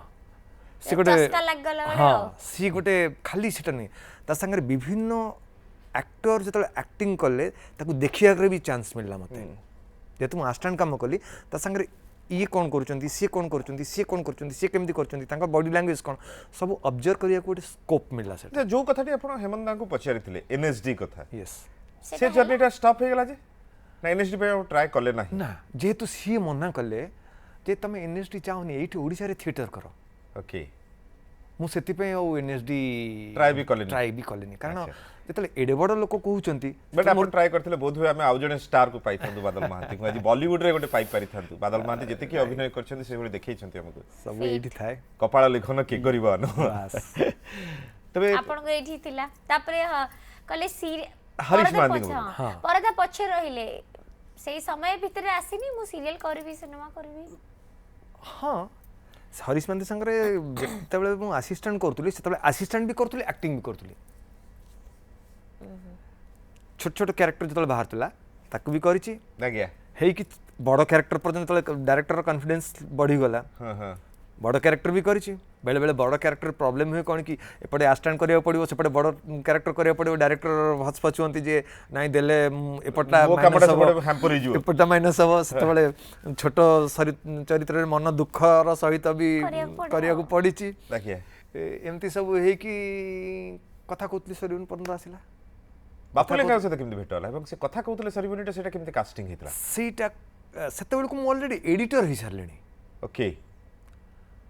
Speaker 3: से गोटे
Speaker 2: चस्का लाग गला
Speaker 3: हां सी गोटे खाली सेटा नहीं ता संगे विभिन्न एक्टर जतले एक्टिंग करले ताकू देखिया करे भी चांस मिलला मते जे तुम असिस्टेंट काम करली ता संगे ये कौन करूचंती सी कौन करूचंती सी कौन करूचंती सी केमती करूचंती तांका बॉडी लैंग्वेज कौन सब ऑब्जर्व करिया को स्कोप मिलला से
Speaker 1: जो कथाटी आपण हेमंदा को पचारिथिले एनएसडी कथा
Speaker 3: यस
Speaker 1: से जर्नीटा स्टॉप हे गेला जे ना एनएसडी पे ट्राई करले नाही
Speaker 3: ना जेहेतु सी मना कले जे तमे एनएसडी चाहनी एठी ओडिसा रे थिएटर करो
Speaker 1: ओके
Speaker 3: मु सेति पे ओ एनएसडी
Speaker 1: ट्राई भी
Speaker 3: कलेनी कारण जेतले एडे बड़ लोक कहउचंती
Speaker 1: बट आपण ट्राई करथिले बोध हुए हमें आउ जने स्टार को पाई थांतु बादल महांती को आज बॉलीवुड रे गोटे पाई पारि थांतु बादल महांती जते कि अभिनय करछन्ती से गोटे देखै छन्ती हमको
Speaker 3: सब एठी थाए
Speaker 1: कपाळ लेखन के करबा न
Speaker 3: बस
Speaker 2: तबे आपण को एठी थिला तापरे कले
Speaker 1: हरीश मांदी
Speaker 2: परदा पछे रहिले सेही समय भितरे आसीनी मु सीरियल करबी सिनेमा करबी
Speaker 3: हां हरीश मांदी संगरे जेतेबेले मु असिस्टेंट करतुली सेतेबेले असिस्टेंट भी करतुली एक्टिंग भी करतुली छोट छोट कैरेक्टर जो बाहर थला ताकू भी करिछि
Speaker 1: आज्ञा
Speaker 3: हे कि बड़ कैरेक्टर पर्यंत डायरेक्टर कॉन्फिडेंस बढ़ी गला
Speaker 1: हां हां
Speaker 3: बड़ कैरेक्टर भी करिछि बेले बेले बड़ कैरेक्टर प्रॉब्लम हुए कोन कि एपटे असिस्टेंट करिया पड़िबो सेपटे बड़ कैरेक्टर करिया पड़िबो डायरेक्टर हसपचुंती जे नाही देले एपटा माइनस हो एपटा माइनस हो सेतबेले छोट चरित्र रे मन दुखर सहित भी करिया को पड़िछि
Speaker 1: देखिए
Speaker 3: एमती सब हे कि कथा कोतली सरीवन पर्यंत आसिला
Speaker 1: बापुले का से केमती भेटला एवं से कथा कहउतले सरीवनीटा सेटा केमती कास्टिंग हेतला
Speaker 3: सेटा सेतेबेले को ऑलरेडी एडिटर हि सारलेनी
Speaker 1: ओके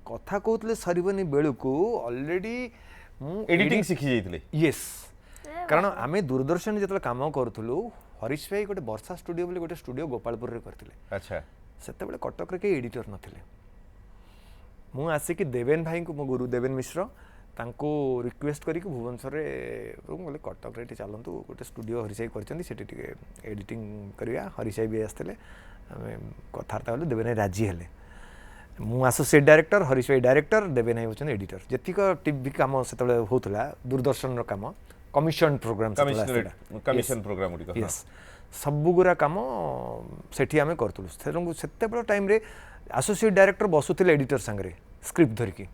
Speaker 3: कथा कहउतले सरीवनी बेलु को ऑलरेडी मु
Speaker 1: एडिटिंग सिखि जाइतले
Speaker 3: यस कारण आमे दूरदर्शन जतले काम करथुलु हरीश भाई गोटे वर्षा स्टूडियो बोले गोटे स्टूडियो गोपालपुर रे करथिले
Speaker 1: अच्छा
Speaker 3: सेतेबेले कटक रे के एडिटर नथिले मु आसे कि देवेन भाई को मो गुरु देवेन मिश्र तांको रिक्वेस्ट करी भुवनेश्वर बोले कटक रे चलतु गोटे स्टूडियो हरिशाई कर एडिटिंग करिया हरिशाई भी आसते कथबार्ता कले देवेन राजी हेले मु एसोसिएट डायरेक्टर हरीश भाई डायरेक्टर देवेन होचन एडिटर जेतिक टीवी काम से होता दूरदर्शन रो काम commission programme
Speaker 1: commission programme
Speaker 3: yes सबु गुरा काम सेठी आमे करतुलु सेते टाइम रे एसोसिएट डायरेक्टर बसुथिले एडिटर संगे स्क्रिप्ट धरिकी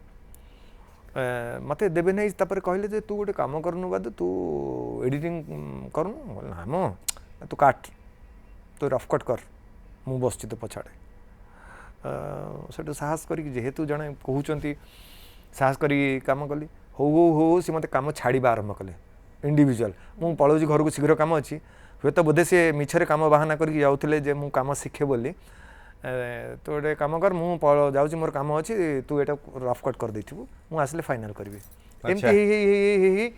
Speaker 3: मते देवे नहीं तापर कहले जे तू गोटे काम करनु बाद तू एडिटिंग करनु ना मो तू काट तू रफ कट कर मु बसछि तो पछाड़े सेटु साहस करी जेहेतु जने कहउचंती साहस करी काम कली हो हो हो से मते काम छाड़ीबा आरंभ कले इंडिविजुअल मु पळौजी घर को शीघ्र काम अछि हुए तो बोधे से मिछरे काम बहाना करके जाउथिले जे मु काम सिखे बोली तू गोटे कम कर मु जाऊँ मोर कम अच्छी तू एटा रफ कट कर देथिबु मु आसले फाइनल करबी एमती ही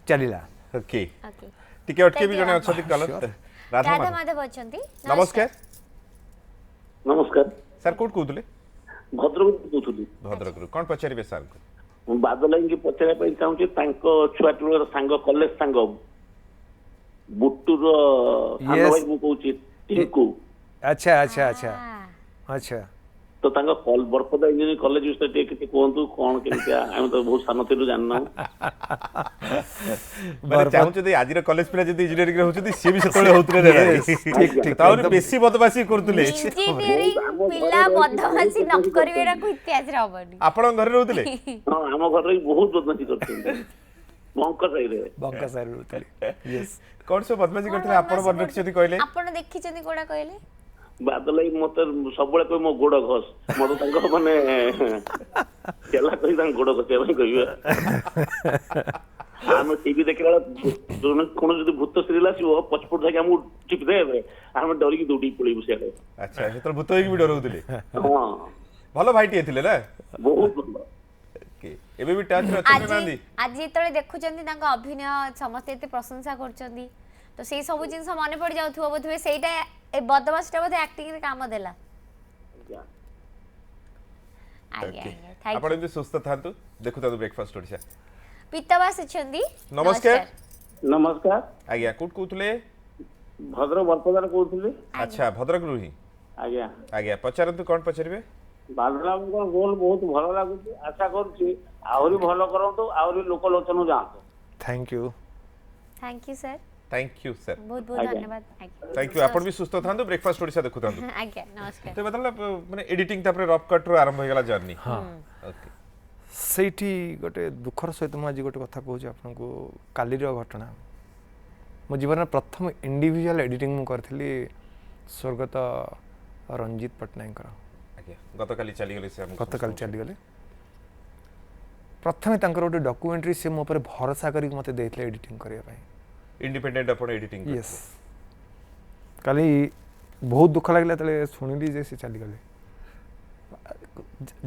Speaker 3: चलिला
Speaker 1: ओके
Speaker 2: ओके
Speaker 1: टिके अटके भी जने अछती कलर राधा
Speaker 2: राधा
Speaker 1: माधव
Speaker 2: माधव अछंती
Speaker 1: नमस्कार
Speaker 10: नमस्कार
Speaker 1: सर कोड कहतले
Speaker 10: भद्रक कହୁଥିଲି
Speaker 1: भद्रक कोन पचारिबे सर को
Speaker 10: ମୁଁ ବାଦଲାଇଙ୍କୁ ପଚାରିବା ପାଇଁ ଚାହୁଁଛି ତାଙ୍କ ଛୁଆଟୁଳର ସାଙ୍ଗ କଲେଜ ସାଙ୍ଗ ବୁଟୁର ସାନ ଭାଇ ମୁଁ କହୁଛି ଟିଙ୍କୁ
Speaker 3: अच्छा अच्छा अच्छा अच्छा
Speaker 10: ତ ତାଙ୍କ ବରପଦା ଇଞ୍ଜିନିୟରିଂ କଲେଜ ବିଷୟରେ ଟିକେ କିଛି କୁହନ୍ତୁ କଣ କେମିତି ଆମେ ତ ବହୁତ ସାନ ଥିଲୁ ଜାଣିନାହୁଁ
Speaker 1: ମାନେ ଚାହୁଁଛୁ ଯଦି ଆଜିର କଲେଜ ପିଲା ଯଦି ଇଞ୍ଜିନିୟରିଂ ରେ ହଉଛନ୍ତି ସିଏ ବି ସେତେବେଳେ ହଉଥିଲେ ରେ
Speaker 3: ठीक ठीक
Speaker 1: ତାହୁରି ବେଶୀ ବଦମାସି କରୁଥିଲେ
Speaker 2: ଇଞ୍ଜିନିୟରିଂ ପିଲା ବଦମାସି ନ କରିବେ ଏଟାକୁ ଇତିହାସରେ ହବନି
Speaker 1: ଆପଣଙ୍କ ଘରେ ରହୁଥିଲେ
Speaker 10: ହଁ ଆମ ଘରେ ବି ବହୁତ ବଦମାସି କରୁଛନ୍ତି
Speaker 3: बंका साइड रुतली यस
Speaker 1: कौन से बदमाशी करथिले आपण बन रखिछथि कहले
Speaker 2: आपण देखिछथि कोडा कहले
Speaker 10: ବାଦଲାଇ ମତେ ସବୁବେଳେ କହି ମୋ ଗୋଡ ଘଷ ମତେ ତାଙ୍କ ମାନେ କେଲା କହି ତାଙ୍କ ଗୋଡ ଘଷିବା ପାଇଁ କହିବେ ଆମେ ଟିଭି ଦେଖିଲା ବେଳେ କଣ ଯଦି ଭୂତ ସିରିଏଲ ଆସିବ ପଛପଟ ଯାଇକି ଆମକୁ ଚିପି ଦେବେ ଆମେ ଡରିକି ଦୌଡ଼ିକି ପଳେଇବୁ ସିଆଡେ
Speaker 1: अच्छा हेतर भूत होई भी डरउतले
Speaker 10: ହଁ
Speaker 1: भलो भाईटी थिले ना
Speaker 10: ବହୁତ ଭଲ
Speaker 1: ओके एबे भी टच रे अछन नांदी
Speaker 2: आज जेतळे देखुचंती तांका अभिनय समस्त एते प्रशंसा करचंती तो सेई सब जिंस मने पड़ जाउथुबो बोथबे सेइटा ए बदमाशटा बोथे एक्टिंग रे काम देला आगे थैंक
Speaker 1: आपण एबे सुस्त थांतु देखु तादु ब्रेकफास्ट ओडिसा
Speaker 2: पितवास छंदी
Speaker 1: नमस्कार
Speaker 10: ନମସ୍କାର
Speaker 1: आज्ञा कोट कहतले
Speaker 10: ଭଦ୍ରକ ବରପଦାରେ କହୁଥିଲି
Speaker 1: अच्छा भद्रक रुही
Speaker 10: ଆଜ୍ଞା
Speaker 1: आज्ञा पचारंतु कोन पचारिबे
Speaker 10: ବାଦଲାଙ୍କ ରୋଲ ବହୁତ ଭଲ ଲାଗୁଛି ଆଶା କରୁଛି ଆହୁରି ଭଲ କରନ୍ତୁ ଆହୁରି ଲୋକ ଲୋଚନ ଯାଆନ୍ତୁ
Speaker 3: thank you
Speaker 2: sir
Speaker 1: thank you sir
Speaker 2: बहुत बहुत धन्यवाद
Speaker 1: थैंक यू आपण भी सुस्त थांतु ब्रेकफास्ट ओडिसा देखु थांतु
Speaker 2: आज्ञा नमस्कार
Speaker 1: तो मतलब माने एडिटिंग तापर रफ कट रो आरंभ हो गेला जर्नी हां ओके
Speaker 3: ସେଇଠି ଗୋଟେ ଦୁଃଖର ସହିତ ମୁଁ ଆଜି ଗୋଟେ କଥା କହୁଛି ଆପଣଙ୍କୁ କାଲିର ଘଟଣା ମୋ ଜୀବନର ପ୍ରଥମ ଇଣ୍ଡିଭିଜୁଆଲ ଏଡିଟିଂ ମୁଁ କରିଥିଲି ସ୍ୱର୍ଗତ ରଞ୍ଜିତ ପଟ୍ଟନାୟକଙ୍କର
Speaker 1: आज्ञा गतकाली चली गेले से हम
Speaker 3: ଗତକାଲି ଚାଲିଗଲେ ପ୍ରଥମେ ତାଙ୍କର ଗୋଟେ ଡକୁମେଣ୍ଟାରୀ ସେ ମୋ ଉପରେ ଭରସା କରିକି ମୋତେ ଦେଇଥିଲେ ଏଡିଟିଂ କରିବା ପାଇଁ
Speaker 1: इंडिपेंडेंट अपन एडिटिंग
Speaker 3: यस କାଲି ବହୁତ ଦୁଃଖ ଲାଗିଲା ଯେତେବେଳେ ଶୁଣିଲି ଯେ ସେ ଚାଲିଗଲେ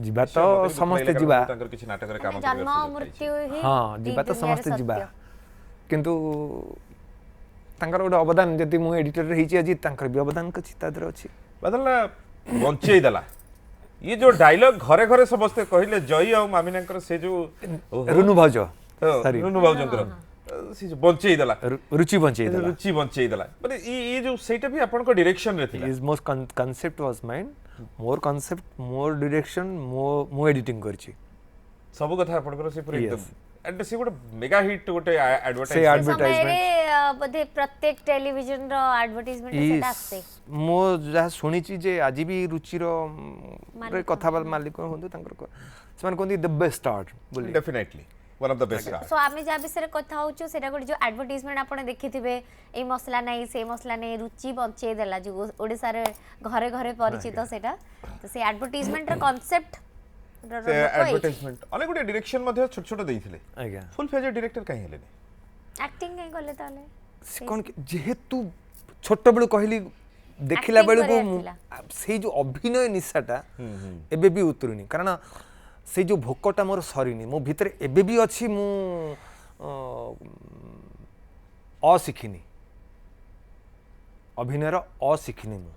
Speaker 3: ଯିବା ତ ସମସ୍ତେ ଯିବା
Speaker 1: तांकर किछि नाटक रे काम
Speaker 2: जन्म मृत्यु ही
Speaker 3: ହଁ ଯିବା ତ ସମସ୍ତେ ଯିବା କିନ୍ତୁ ତାଙ୍କର ଗୋଟେ ଅବଦାନ ଯଦି ମୁଁ ଏଡିଟରରେ ହେଇଛି ଆଜି ତାଙ୍କର ବି ଅବଦାନ କିଛି ତା ଦେହରେ ଅଛି
Speaker 1: बदलना बंचेई दला ये जो डायलॉग घरे घरे समस्ते कहले जई आ मामिनांकर से जो
Speaker 3: रुनु भाउज
Speaker 1: सॉरी रुनु भाउजंकर से जो बंचेई दला
Speaker 3: रुचि
Speaker 1: बंचेई दला माने ये जो सेटा भी आपन को डायरेक्शन रे थिला
Speaker 3: is most concept was mind more concept more direction मो एडिटिंग करछि
Speaker 1: सब कथा आपन को से पूरा एकदम एंड से गोटे मेगा हिट गोटे
Speaker 3: से
Speaker 1: एडवर्टाइजमेंट
Speaker 2: बोधे प्रत्येक टेलीविजन रो एडवर्टाइजमेंट सेटा आसे
Speaker 3: मो जा सुनिछि जे आज भी रुचिर रे कथा मालिक होंदु तांकर समान कोंदी द बेस्ट स्टार्ट बोली
Speaker 1: definitely one of the best
Speaker 2: so आमे जा विषय कथा होचो सेटा गोटे जो एडवर्टाइजमेंट आपण देखिथिबे ए मसला नै से मसला नै रुचि बंचे देला जो ओडिसा रे घरे घरे परिचित सेटा तो से एडवर्टाइजमेंट रो कांसेप्ट
Speaker 1: से एडवर्टाइजमेंट अने गुटे डायरेक्शन मध्ये छोट छोट देइथिले
Speaker 3: आज्ञा
Speaker 1: फुल फेजर डायरेक्टर काहे हेले
Speaker 2: एक्टिंग कहीं गले ताले
Speaker 3: कोन जेहेतु छोट बेलु कहली देखिला बेलु को से जो अभिनय निशाटा एबे भी उतरुनी कारण से जो भोकटा मोर सरीनी मो भीतर एबे भी अछि मु अशिखिनी अभिनयर अशिखिनी मु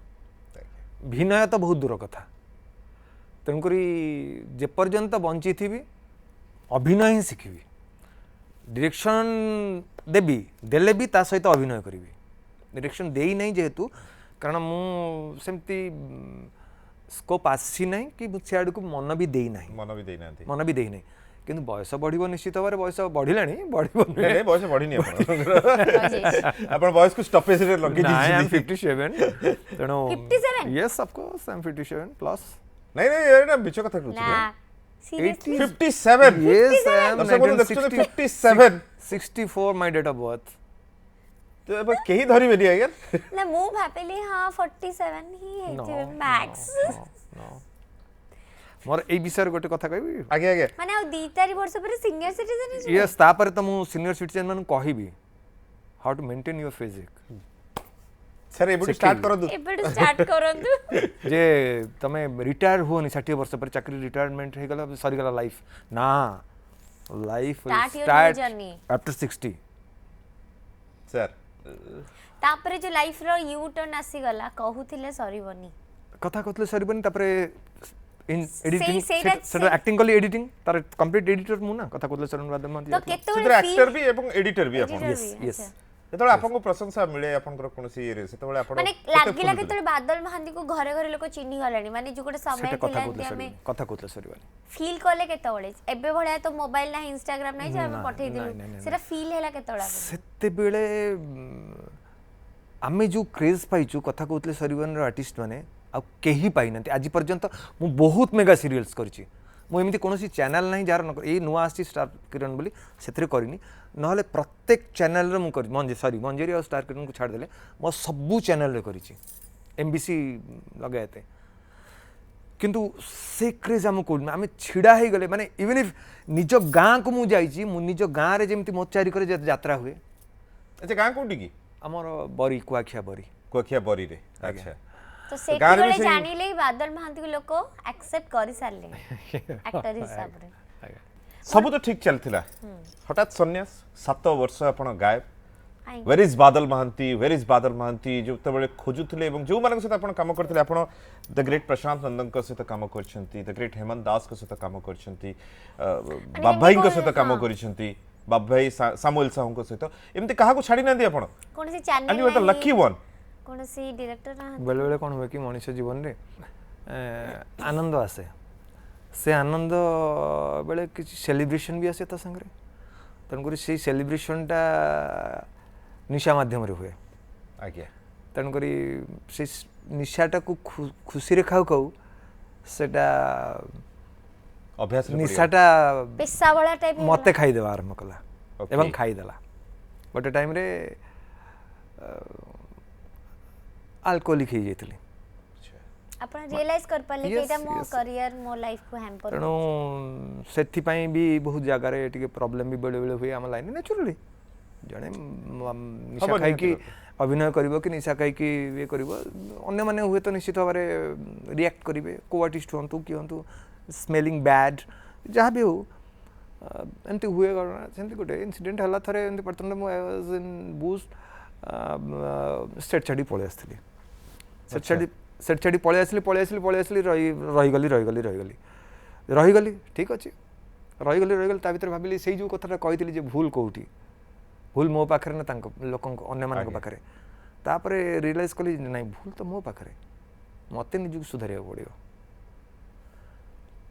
Speaker 3: भिनय तो बहुत दूर कथा तेणुकरी जेपर्यंत बंची थी अभिनय ही शिखी डायरेक्शन देवी देले भी ता सहित अभिनय करी डायरेक्शन देई नहीं जेहेतु कारण मुझे स्कोप आसी ना कि सियाड़ को मन भी देई नहीं मन भी देई नहीं किंतु बयस बढ़िबो निश्चित भाव बयस बढ़िलानी बढ़िबो
Speaker 1: नहीं बयस बढ़िनी अपन बयस को स्टॉपेज रे लगे
Speaker 3: आई एम 57 तेनो
Speaker 2: 57
Speaker 3: yes of course I am 57 plus
Speaker 1: नहीं ये ना बिचो कथा कहू
Speaker 2: ना
Speaker 1: 57
Speaker 3: yes I am
Speaker 1: 57
Speaker 3: 64 my date of birth
Speaker 1: तो अब केही धरी बेली यार
Speaker 2: ना मु भापेली हां 47 ही है मैक्स
Speaker 3: मोर ए विषय गोटे कथा कहबी
Speaker 1: आगे आगे
Speaker 2: माने आ 2-3 वर्ष पर सीनियर सिटीजन
Speaker 3: यस तापर त मु सीनियर सिटीजन मन कहबी how to maintain your physique
Speaker 1: sir एबुट स्टार्ट करो
Speaker 2: एबेटू स्टार्ट करंतु
Speaker 3: जे तमे रिटायर हुओनी 60 वर्ष पर चाकरी रिटायरमेंट हे गला सरी गला लाइफ ना life
Speaker 2: Start your
Speaker 3: start
Speaker 2: new journey.
Speaker 3: After 60
Speaker 1: sir
Speaker 2: तापरे जो लाइफ रो यू टर्न आसी गला कहूथिले सरीबनी
Speaker 3: कथा कहतले सरीबनी तापरे इन एडिटिंग
Speaker 2: ସେଇଟା-
Speaker 3: सेटा एक्टिंग कली एडिटिंग तार कंप्लीट एडिटर मु ना कथा कहतले सरण बादल मान
Speaker 2: तो
Speaker 1: ସେଥିରେ
Speaker 2: केतोळे
Speaker 1: एक्टर ବି ଏବଂ ଏଡିଟର ବି ଆପଣ
Speaker 3: Yes, yes.
Speaker 1: ଯେତେବେଳେ ଆପଣଙ୍କୁ ପ୍ରଶଂସା ମିଳେ ଆପଣଙ୍କର କୌଣସି ଇଏରେ ସେତେବେଳେ ଆପଣ
Speaker 2: माने
Speaker 1: କେତେ
Speaker 2: लागिला
Speaker 1: full
Speaker 2: केतोळे बादल महांती को घरे घरे लोक चिन्ही गलानी माने जो गोटे समय
Speaker 3: सेटा कथा
Speaker 2: थिला
Speaker 3: कहतले
Speaker 2: एमती हमें
Speaker 3: कथा कहतले सरीबनी
Speaker 2: फील कले केतोळे एबे भळ्या तो मोबाइल ना इंस्टाग्राम नाही जे
Speaker 3: ना,
Speaker 2: हमें पठेई
Speaker 3: नहीं,
Speaker 2: दिलु
Speaker 3: नहीं,
Speaker 2: सेटा फील हैला केतोळे
Speaker 3: सेते बेले आमे जो क्रेज पाइचु कथा कहतले सरीबन रो आर्टिस्ट माने आ केही पाइनते आज पर्यंत मु बहुत मेगा सीरियल्स करछि मु एमिति कोनोसी चैनल नाही जार न ए नुआ आसी स्टार किरण बोली सेतरे करिनी नहले प्रत्येक चैनल रे मु कर मंजेरी और स्टार किरण को छाड़ देले मो सबु चैनल रे करिछि एमबीसी लगायते किंतु से क्रेज हम कोड आमे छिड़ा हे गले माने इवन इफ निज गां को मु जाइछि मु निज गां रे जेमति मोचारी करे यात्रा हुए
Speaker 1: अच्छा गाँ कोउठी की
Speaker 3: हमर बरी कुआखिया बरी
Speaker 1: कुआखिया बरी रे अच्छा
Speaker 2: तो सेठी
Speaker 1: गाँव रे
Speaker 2: बेले
Speaker 1: से-
Speaker 2: जानिले ही बादल महांती को लोक एक्सेप्ट करि सारले एक्टर हिसाब रे
Speaker 1: सब तो ठीक चलथिला हठात सन्यास 7 वर्ष आपण गायब
Speaker 2: आई
Speaker 1: वेर इज बादल महांती जो तबले खोजुथिले एवं जो मानक सहित आपण काम करथिले आपण द ग्रेट प्रशांत नंदन को सहित काम करछंती द ग्रेट हेमंत दास को सहित काम करछंती बाबाई को सहित काम करछंती बाबाई सामुएल साहू को सहित एमती काहा को छाडी ना दी आपण
Speaker 2: कोन से
Speaker 1: and
Speaker 2: channel
Speaker 1: you are the lucky one
Speaker 2: कोन से डायरेक्टर ना
Speaker 3: बेले बेले कौन हुए कि मनुष्य जीवन रे आनंद आसे से आनंद बेले किसी सेलिब्रेशन भी आसे ता संगे तेणुक से सेलिब्रेशनटा निशा माध्यम रे हुए
Speaker 1: आज्ञा
Speaker 3: तेणुक से निशाटा को खुशी रे खाऊ खाऊ सेटा
Speaker 1: अभ्यास रे
Speaker 3: निशाटा
Speaker 2: पेशा वाला टाइप
Speaker 3: मते खाई देवा आरंभ कला
Speaker 1: Okay.
Speaker 3: एवं खाई देला गोटे टाइम रे अल्कोहलिक हो जाइतली
Speaker 2: आपण रियलाइज कर पाले कि
Speaker 3: Yes,
Speaker 2: एटा मो
Speaker 3: yes.
Speaker 2: करियर मो लाइफ को हैम्पर
Speaker 3: तेणु से भी बहुत जगार टे प्रोब्लेम भी बेले बेले हुए आम लाइन नेचुराली जड़े निशा
Speaker 1: हबो
Speaker 3: खाई
Speaker 1: निहाती
Speaker 3: अभिनय कर कि निशा खाई ये कर अन्य मैंने हुए तो निश्चित भाव में रिएक्ट करेंगे को आर्टिस्ट हूँ कि हूँ स्मेलिंग बैड जहाँ भी हो एमती हुए सेमती गोटे इनसीडेंट है थे एमती प्रथम मुझे इन बूस्ट सेट छाड़ी पलि आसती सेट छाड़ी पलि आसली रहीगली ठीक अच्छे रहीगली ता भर भाविली से जो कथा कही भूल कौटी भूल मो पाखे ना लोक अन्य मान पाखे तापर रियलाइज कली ना भूल तो मो पाखे मत निजक सुधार पड़ो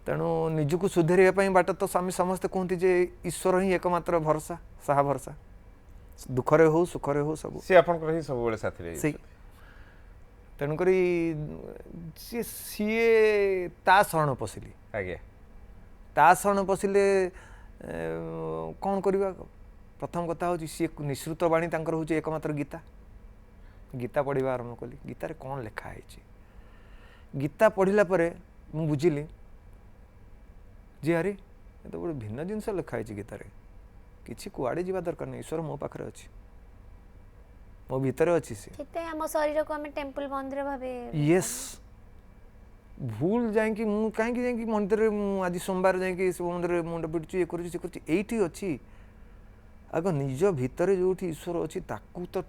Speaker 3: तेणु निजक सुधारे बाट तो आम समस्ते कहते जे ईश्वर ही एकमात्र भरसा साहा भरसा दुखरे हो सुखरे हो सब
Speaker 1: से आपनकर ही सब बेले साथी रे
Speaker 3: से तेणुक सी ता शरण पशिली
Speaker 1: आज्ञा
Speaker 3: ता शरण पशिले कौन करवा प्रथम कथा हूँ सी निश्रुत बाणी तांकर हूँ एकमात्र गीता गीता पढ़ा आरंभ कली गीतार कौन लिखाई गीता पढ़ला मु बुझिली जी अरे ये तो गोटे भिन्न जिनस लिखाई गीतार किसी कुआड़े जावा दरकार नहीं ईश्वर मो पाखे अच्छी मो भीतर अच्छी सी
Speaker 2: केते हम शरीर को हम टेंपल मंदिर भाबे
Speaker 3: यस भूल जाइए मु कहीं जाइए मंदिर आज सोमवार जाइए शिव मंदिर मुंड पिटुची ये करुँची अच्छी आग निज भितर जो ईश्वर अच्छी ताकू तो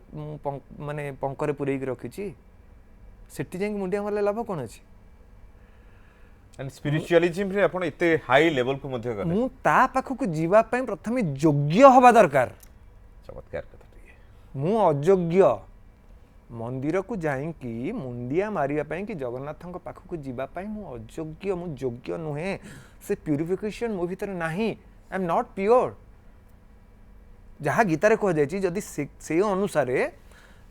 Speaker 3: माने पंकरे पुरेक रखी सेठी जाइए मुंडिया मारे लाभ कौन अच्छी
Speaker 1: एंड स्पिरिचुअलिज्म रे आपण इते हाई लेवल को मध्य गले
Speaker 3: मु ता पाखक जीवा पई प्रथमे योग्य हवा दरकार
Speaker 1: चमत्कार कथा टिके
Speaker 3: मु अयोग्य मंदिर को जाइकी मुंडिया मारिया पई कि जगन्नाथଙ୍କ पाखक जीवा पई मु अयोग्य मु योग्य नुहे से प्यूरिफिकेशन मो भीतर नाही आई एम नॉट प्योर जहाँ गीतार कह जाए जदि से अनुसार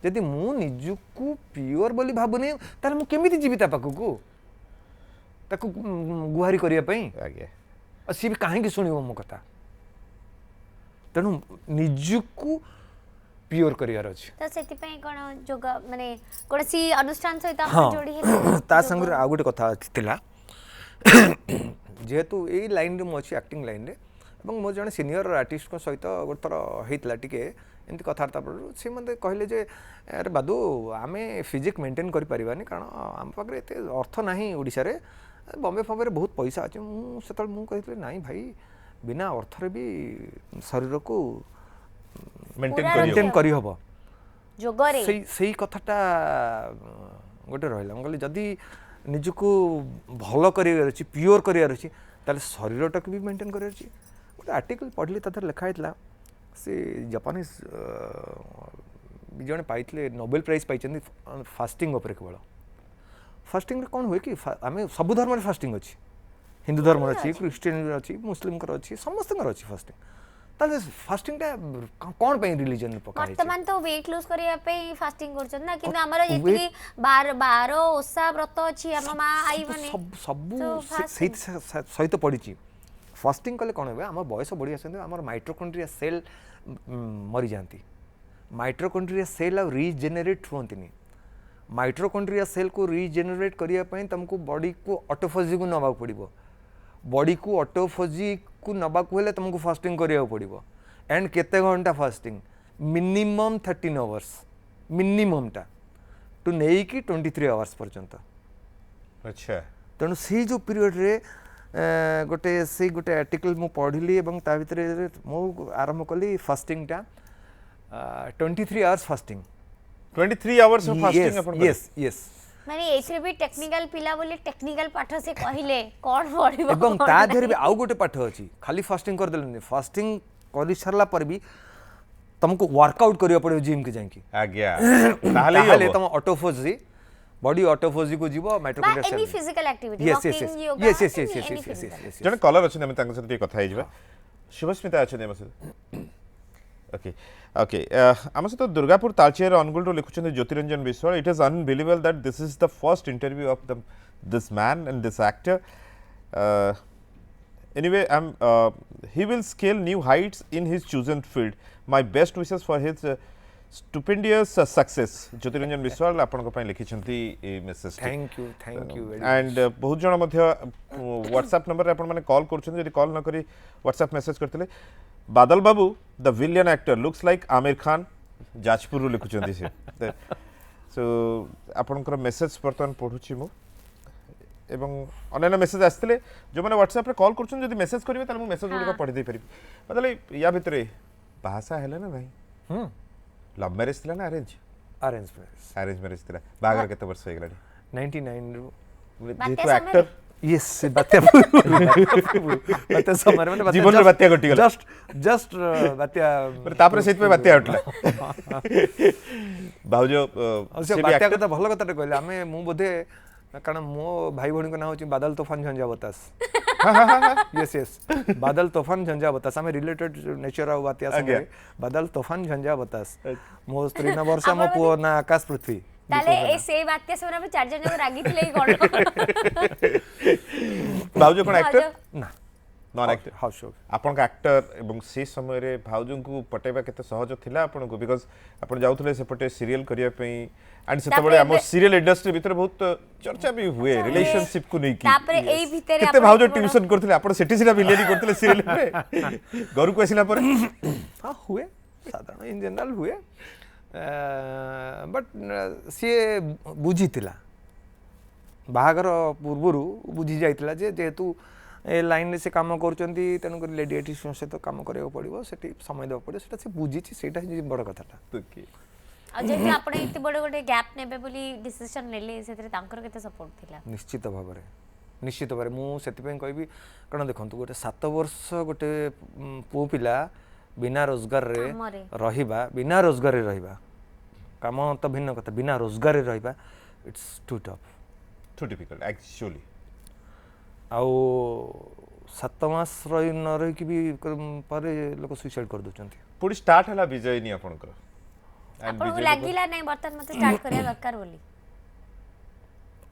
Speaker 3: जदि मु निजुकु प्योर बोली भावुनी ताले मु केमिति जीवी ता पाखकु ताकु गुहारी करिया पई
Speaker 1: आज्ञा
Speaker 3: सी भी कहीं शुणव मो कथा तेणु निजुकु प्योर करियार अछि
Speaker 2: तो सेति पई कोन जोग माने कोनसी अनुष्ठान सहित
Speaker 3: हाँ
Speaker 2: आपण जोड़ी हे
Speaker 3: ता संगे आ गोटे कथा थिला जेहेतु ए लाइन रे मो अछि एक्टिंग लाइन रे एवं मो जने सीनियर आर्टिस्ट को सहित गोटे थर हेतला टिके एमती कथबार्ता पड़ू सी मत कहले जे अरे बादू आम फिजिक मेंटेन करें कारण आम पाखे एत अर्थ ना ओडिशा रे बॉम्बे फम्बे बहुत पैसा अच्छे मुझे ना भाई बिना अर्थरे भी शरीर को मेंटेन करी हबो
Speaker 2: जोगरे
Speaker 3: सही कथाटा गोटे रहा मुझे जदि निजको भल कर प्योर कर शरीरटा को भी मेंटेन कर गोटे आर्टिकल पढ़ली तार लिखाई से जापानीज जड़े पाई नोबेल प्राइज पाई फास्टिंग उपर केवल फास्टिंग कौन हुए कि आम सब धर्म में फास्टिंग अच्छी हिंदू धर्म अच्छी क्रिश्चियन अच्छी मुस्लिम अच्छी समस्त अच्छी फास्टिंग ताले फास्टिंग कौन पे रिलीजन पका
Speaker 2: वर्तमान तो वेट लूज करिया पे फास्टिंग करछन ना किंतु हमर जेति 12 ओसा व्रत अछि हम मा आई माने सब
Speaker 3: सहित पड़ी फास्टिंग कले कौन हुए आम बयस बढ़ी आस माइट्रोकॉन्ड्रिया सेल मरी जाती माइट्रोकॉन्ड्रिया सेल आ रीजेनेरेट होती माइट्रोकॉन्ड्रिया सेल को रीजेनेरेट करने तुमको बॉडी को ऑटोफेजी को नवा पड़ो बॉडी को ऑटोफेजी को नवा हेल्ले तुमको फास्टिंग करिया पड़ो एंड केते घंटा फास्टिंग मिनिमम 13 आवर्स मिनिममटा टू नहीं कि 23 आवर्स पर्यंत
Speaker 1: अच्छा
Speaker 3: तेणु से जो पीरियड रे गोटे आर्टिकल मु पढ़ी एवं ता भितर मु आरंभ कली फास्टिंगटा 23 hours fasting
Speaker 1: 23 hours of fasting upon
Speaker 3: yes yes
Speaker 2: माने एथरे भी टेक्निकल पिला बोले टेक्निकल पाठ से कहिले कोन पढिबो
Speaker 3: एवं ता देहरे भी आउ गोटे पाठ अछि खाली फास्टिंग कर देलनि फास्टिंग करि सरला पर भी तुमको वर्कआउट करिया पड़े जिम के जांकी
Speaker 1: आज्ञा ताले
Speaker 3: तुम ऑटोफेजी बॉडी ऑटोफेजी को जीवो mitochondria cell
Speaker 2: any physical activity walking yoga
Speaker 3: yes
Speaker 1: जने कलर अछि हम तांग सते कथा हिजबा शुभस्मिता अछि हम सते ओके ओके आम सहित दुर्गापुर तालचेर अनुगुल लिखुं Jyotiranjan Biswal it is unbelievable that this is the first interview of this man and this actor anyway he will scale new heights in his chosen field my best wishes for his stupendous success Jyotiranjan Vishwal आपन को पय लिखिछंती ए message
Speaker 3: thank you
Speaker 1: and बहुत जण मध्य WhatsApp number रे आपन माने call करछन जदि call न करी व्हाट्सएप मेसेज करथिले Badal babu the villain actor looks like Aamir Khan Jajpur लिखुचंती से सो आपनकर मेसेज बर्तमान पढुची मु एवं अन्य मेसेज आसते जो मैंने व्हाट्सएप रे कॉल करछन जदि मेसेज करिवे त मेसेज गुडी पढ़ी दे परिबी मतलब या भितरे भाषा हेले ना भाई लव मैरिज थिला ना अरेंज मैरिज थिला बागर केते वर्ष हो गेलानी
Speaker 3: 99 रो
Speaker 1: जेतु एक्टर
Speaker 3: यस बात्या बात्या समर माने
Speaker 1: जीवन रे बात्या घटी गेला
Speaker 3: जस्ट बात्या
Speaker 1: पर तापर सेत पे बात्या उठला बाउजो
Speaker 3: से बात्या कथा भलो कथा कहले हमें मु बोधे कारण मो भाई भणी को ना होची बादल तूफान झंझा बतास यस यस बादल तूफान झंझा बतास हमें रिलेटेड नेचर ऑफ बात्या संगे बादल तूफान झंझा बतास मो स्त्री ना वर्षा मो पुओ ना आकाश पृथ्वी
Speaker 2: ताले ए से बात्या से हम चार जन रागी थिले कोन
Speaker 1: बाउजो कोन एक्टर
Speaker 3: ना
Speaker 1: नॉन एक्टर
Speaker 3: हाउ शो
Speaker 1: आपन का एक्टर एवं से समय रे भाउजो को पटेबा केते सहज थिला आपन को बिकॉज़ आपन जाउथले से पटे सीरियल करिया पई एंड सेते बडे हम सीरियल इंडस्ट्री भीतर बहुत चर्चा भी हुए रिलेशनशिप को नहीं की
Speaker 2: तापर एई भीतर
Speaker 1: केते भाउजो ट्यूशन करथिले आपन सेठी सिना विलेनी करथिले सीरियल में घर को आसिला पर
Speaker 3: हां हुए साधारण इन जनरल हुए बट सी बुझी थिला बाहागर पूर्वरु बुझी जाइतिला जे जेतु ए लाइन से काम करचंती तेनु कर लेडी एटिशन से तो काम करियो पड़िबो सेठी समय देबो पड़ियो सेटा से बुझी छी सेटा बड़ कथाटा
Speaker 1: ओके
Speaker 2: आ जेते आपण इते बड़ गोटे गैप नेबे बोली डिसीजन नेले सेतरे तांकर केते सपोर्ट थिला
Speaker 3: निश्चित भाबरे मु सेति पे कहबी कारण देखंतु गोटे 7 वर्ष गोटे पो पिला बिना रोजगार रे रहिबा बिना रोजगार रे रहिबा काम तो भिन्न कथा बिना रोजगार रे रहिबा it's too tough
Speaker 1: too difficult actually
Speaker 3: आउ 7 मास रही न रही कि भी पर लोक सुसाइड कर दोचंती
Speaker 1: पुडी स्टार्ट हला विजय नि आपनकर
Speaker 2: आपन को लागिला नै बर्तन मते स्टार्ट करिया दरकार बोली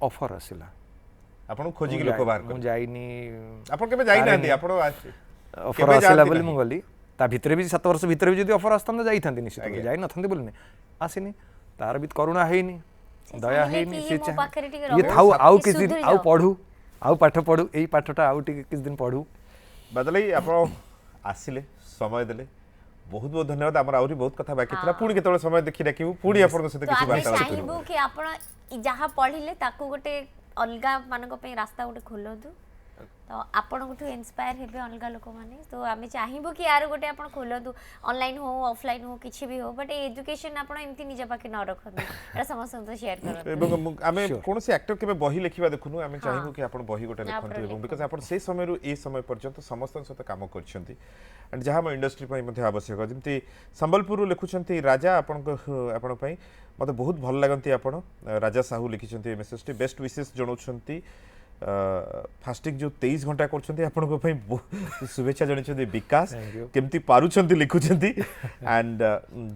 Speaker 3: ऑफर आसिला
Speaker 1: आपन खोजी के लोक बाहर
Speaker 3: मु जाईनी
Speaker 1: आपन केबे जाई नांती आपन
Speaker 3: ऑफर आसिला बोली मु गली ता भितरे भी 7 वर्ष भितरे भी जदी ऑफर आस्तम जाई थांती निश्चित जाई न थांती बोलने आसिनी तार भी करुणा हेनी दया हेनी से ये थाउ आउ किस दिन आउ पढू आउ पाठ पढू एई पाठटा आउ किस दिन पढू
Speaker 1: बदलै आप आसिले समय देले बहुत बहुत धन्यवाद आमर आउरी बहुत कथा बाकी थिला पुणी केतବେଳେ समय देखि डाकिबु पुणी आपन सहित
Speaker 2: तो
Speaker 1: किछि
Speaker 2: आमे
Speaker 1: वार्तालाप
Speaker 2: चाहबो
Speaker 1: करिबु
Speaker 2: कि आपण जहाँ पढ़िले ताकू गोटे अलगा मानक पे रास्ता गोटे खोलतु तो आपण गोटे इंस्पायर हेबे अलगा लोक माने तो आमे चाहबो कि यार गोटे आपण खोलतु ऑनलाइन हो ऑफलाइन हो किछि भी हो बट एजुकेशन आपण एमती निज पाके न रखतु एटा समस्त तो शेयर करत
Speaker 1: एवं आमे कोनोसी एक्टर केबे बही लेखिबा देखुनु आमे चाहबो कि आपण बही गोटे लेखंतु एवं बिकॉज़ आपण से समय रु ए समय पर्यंत समस्त सहित काम करछंती एंड जहाँ हम इंडस्ट्री पई मध्ये आवश्यक जमती संबलपुर लिखुछंती राजा आपण पई मते बहुत भल लागंती आपण राजा साहू लिखिछंती मेसेज टी बेस्ट विशेस जणौछंती फास्टिंग जो 23 घंटा करछंती आपण को पई शुभेच्छा जणिछंती विकास केमती पारुछंती लिखुछंती एंड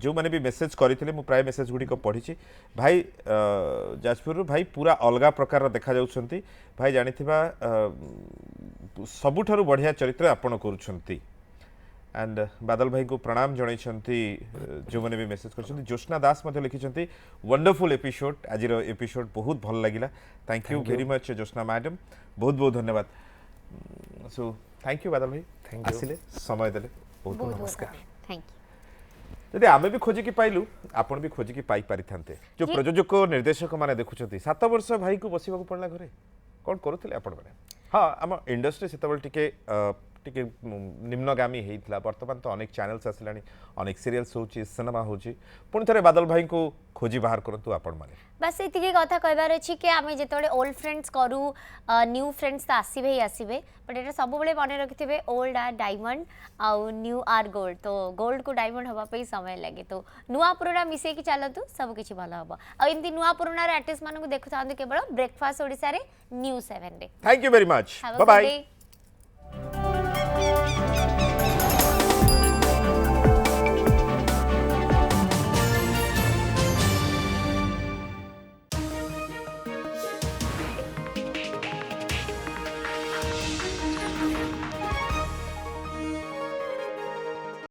Speaker 1: जो माने भी मेसेज करिथिले मु प्राय मेसेज गुडी को पढिछि भाई जाजपुर भाई पूरा अलगा प्रकार देखा जाउछंती भाई जानिथिबा सबुठारु बढ़िया चरित्र आपण करूछंती एंड बादल भाई को प्रणाम जणाइछंती जो माने भी मेसेज करछंती ज्योत्ना दास मध्ये लिखिछंती वंडरफुल एपिसोड आजिरो एपिसोड बहुत भल लागिला thank you very much Jyotna madam बहुत बहुत धन्यवाद सो थैंक यू बादल भाई आसिले समय देले बहुत बहुत
Speaker 2: नमस्कार थैंक यू
Speaker 1: यदि आमे भी खोजी की पाइलु आपण भी खोजी की पाई पारि थांते जो प्रयोजक निर्देशक माने देखुछंती 7 वर्ष भाई को बसिबा को पड़ला घरे कोन करूथिले आपण माने हां हम इंडस्ट्री सेतबल टिके निम्नगामी होता बर्तमान तो अनेक चैनल्स आसलानी अनेक सीरियल्स होची सिनेमा होची पुणी थे बादल भाई को खोजी बाहर करंतु आपण माने
Speaker 2: बस इतकी कथा कहबार अछि कि आमे जेतोले ओल्ड फ्रेंड्स करू न्यू फ्रेंड्स तो आसीबे ही आसीबे बट एटा सब बेले मने रखिथिबे ओल्ड आर डायमंड आउ न्यू आर गोल्ड तो गोल्ड को डायमंड हवा पे समय लागे तो नुआ पुराना मिसे की चलतु सब किछि भलो हबो आ एमती नुआ पुराना आर्टिस्ट मानको देखु थांदे केवल ब्रेकफास्ट ओडिसा रे न्यू 7 रे
Speaker 1: thank you very much bye bye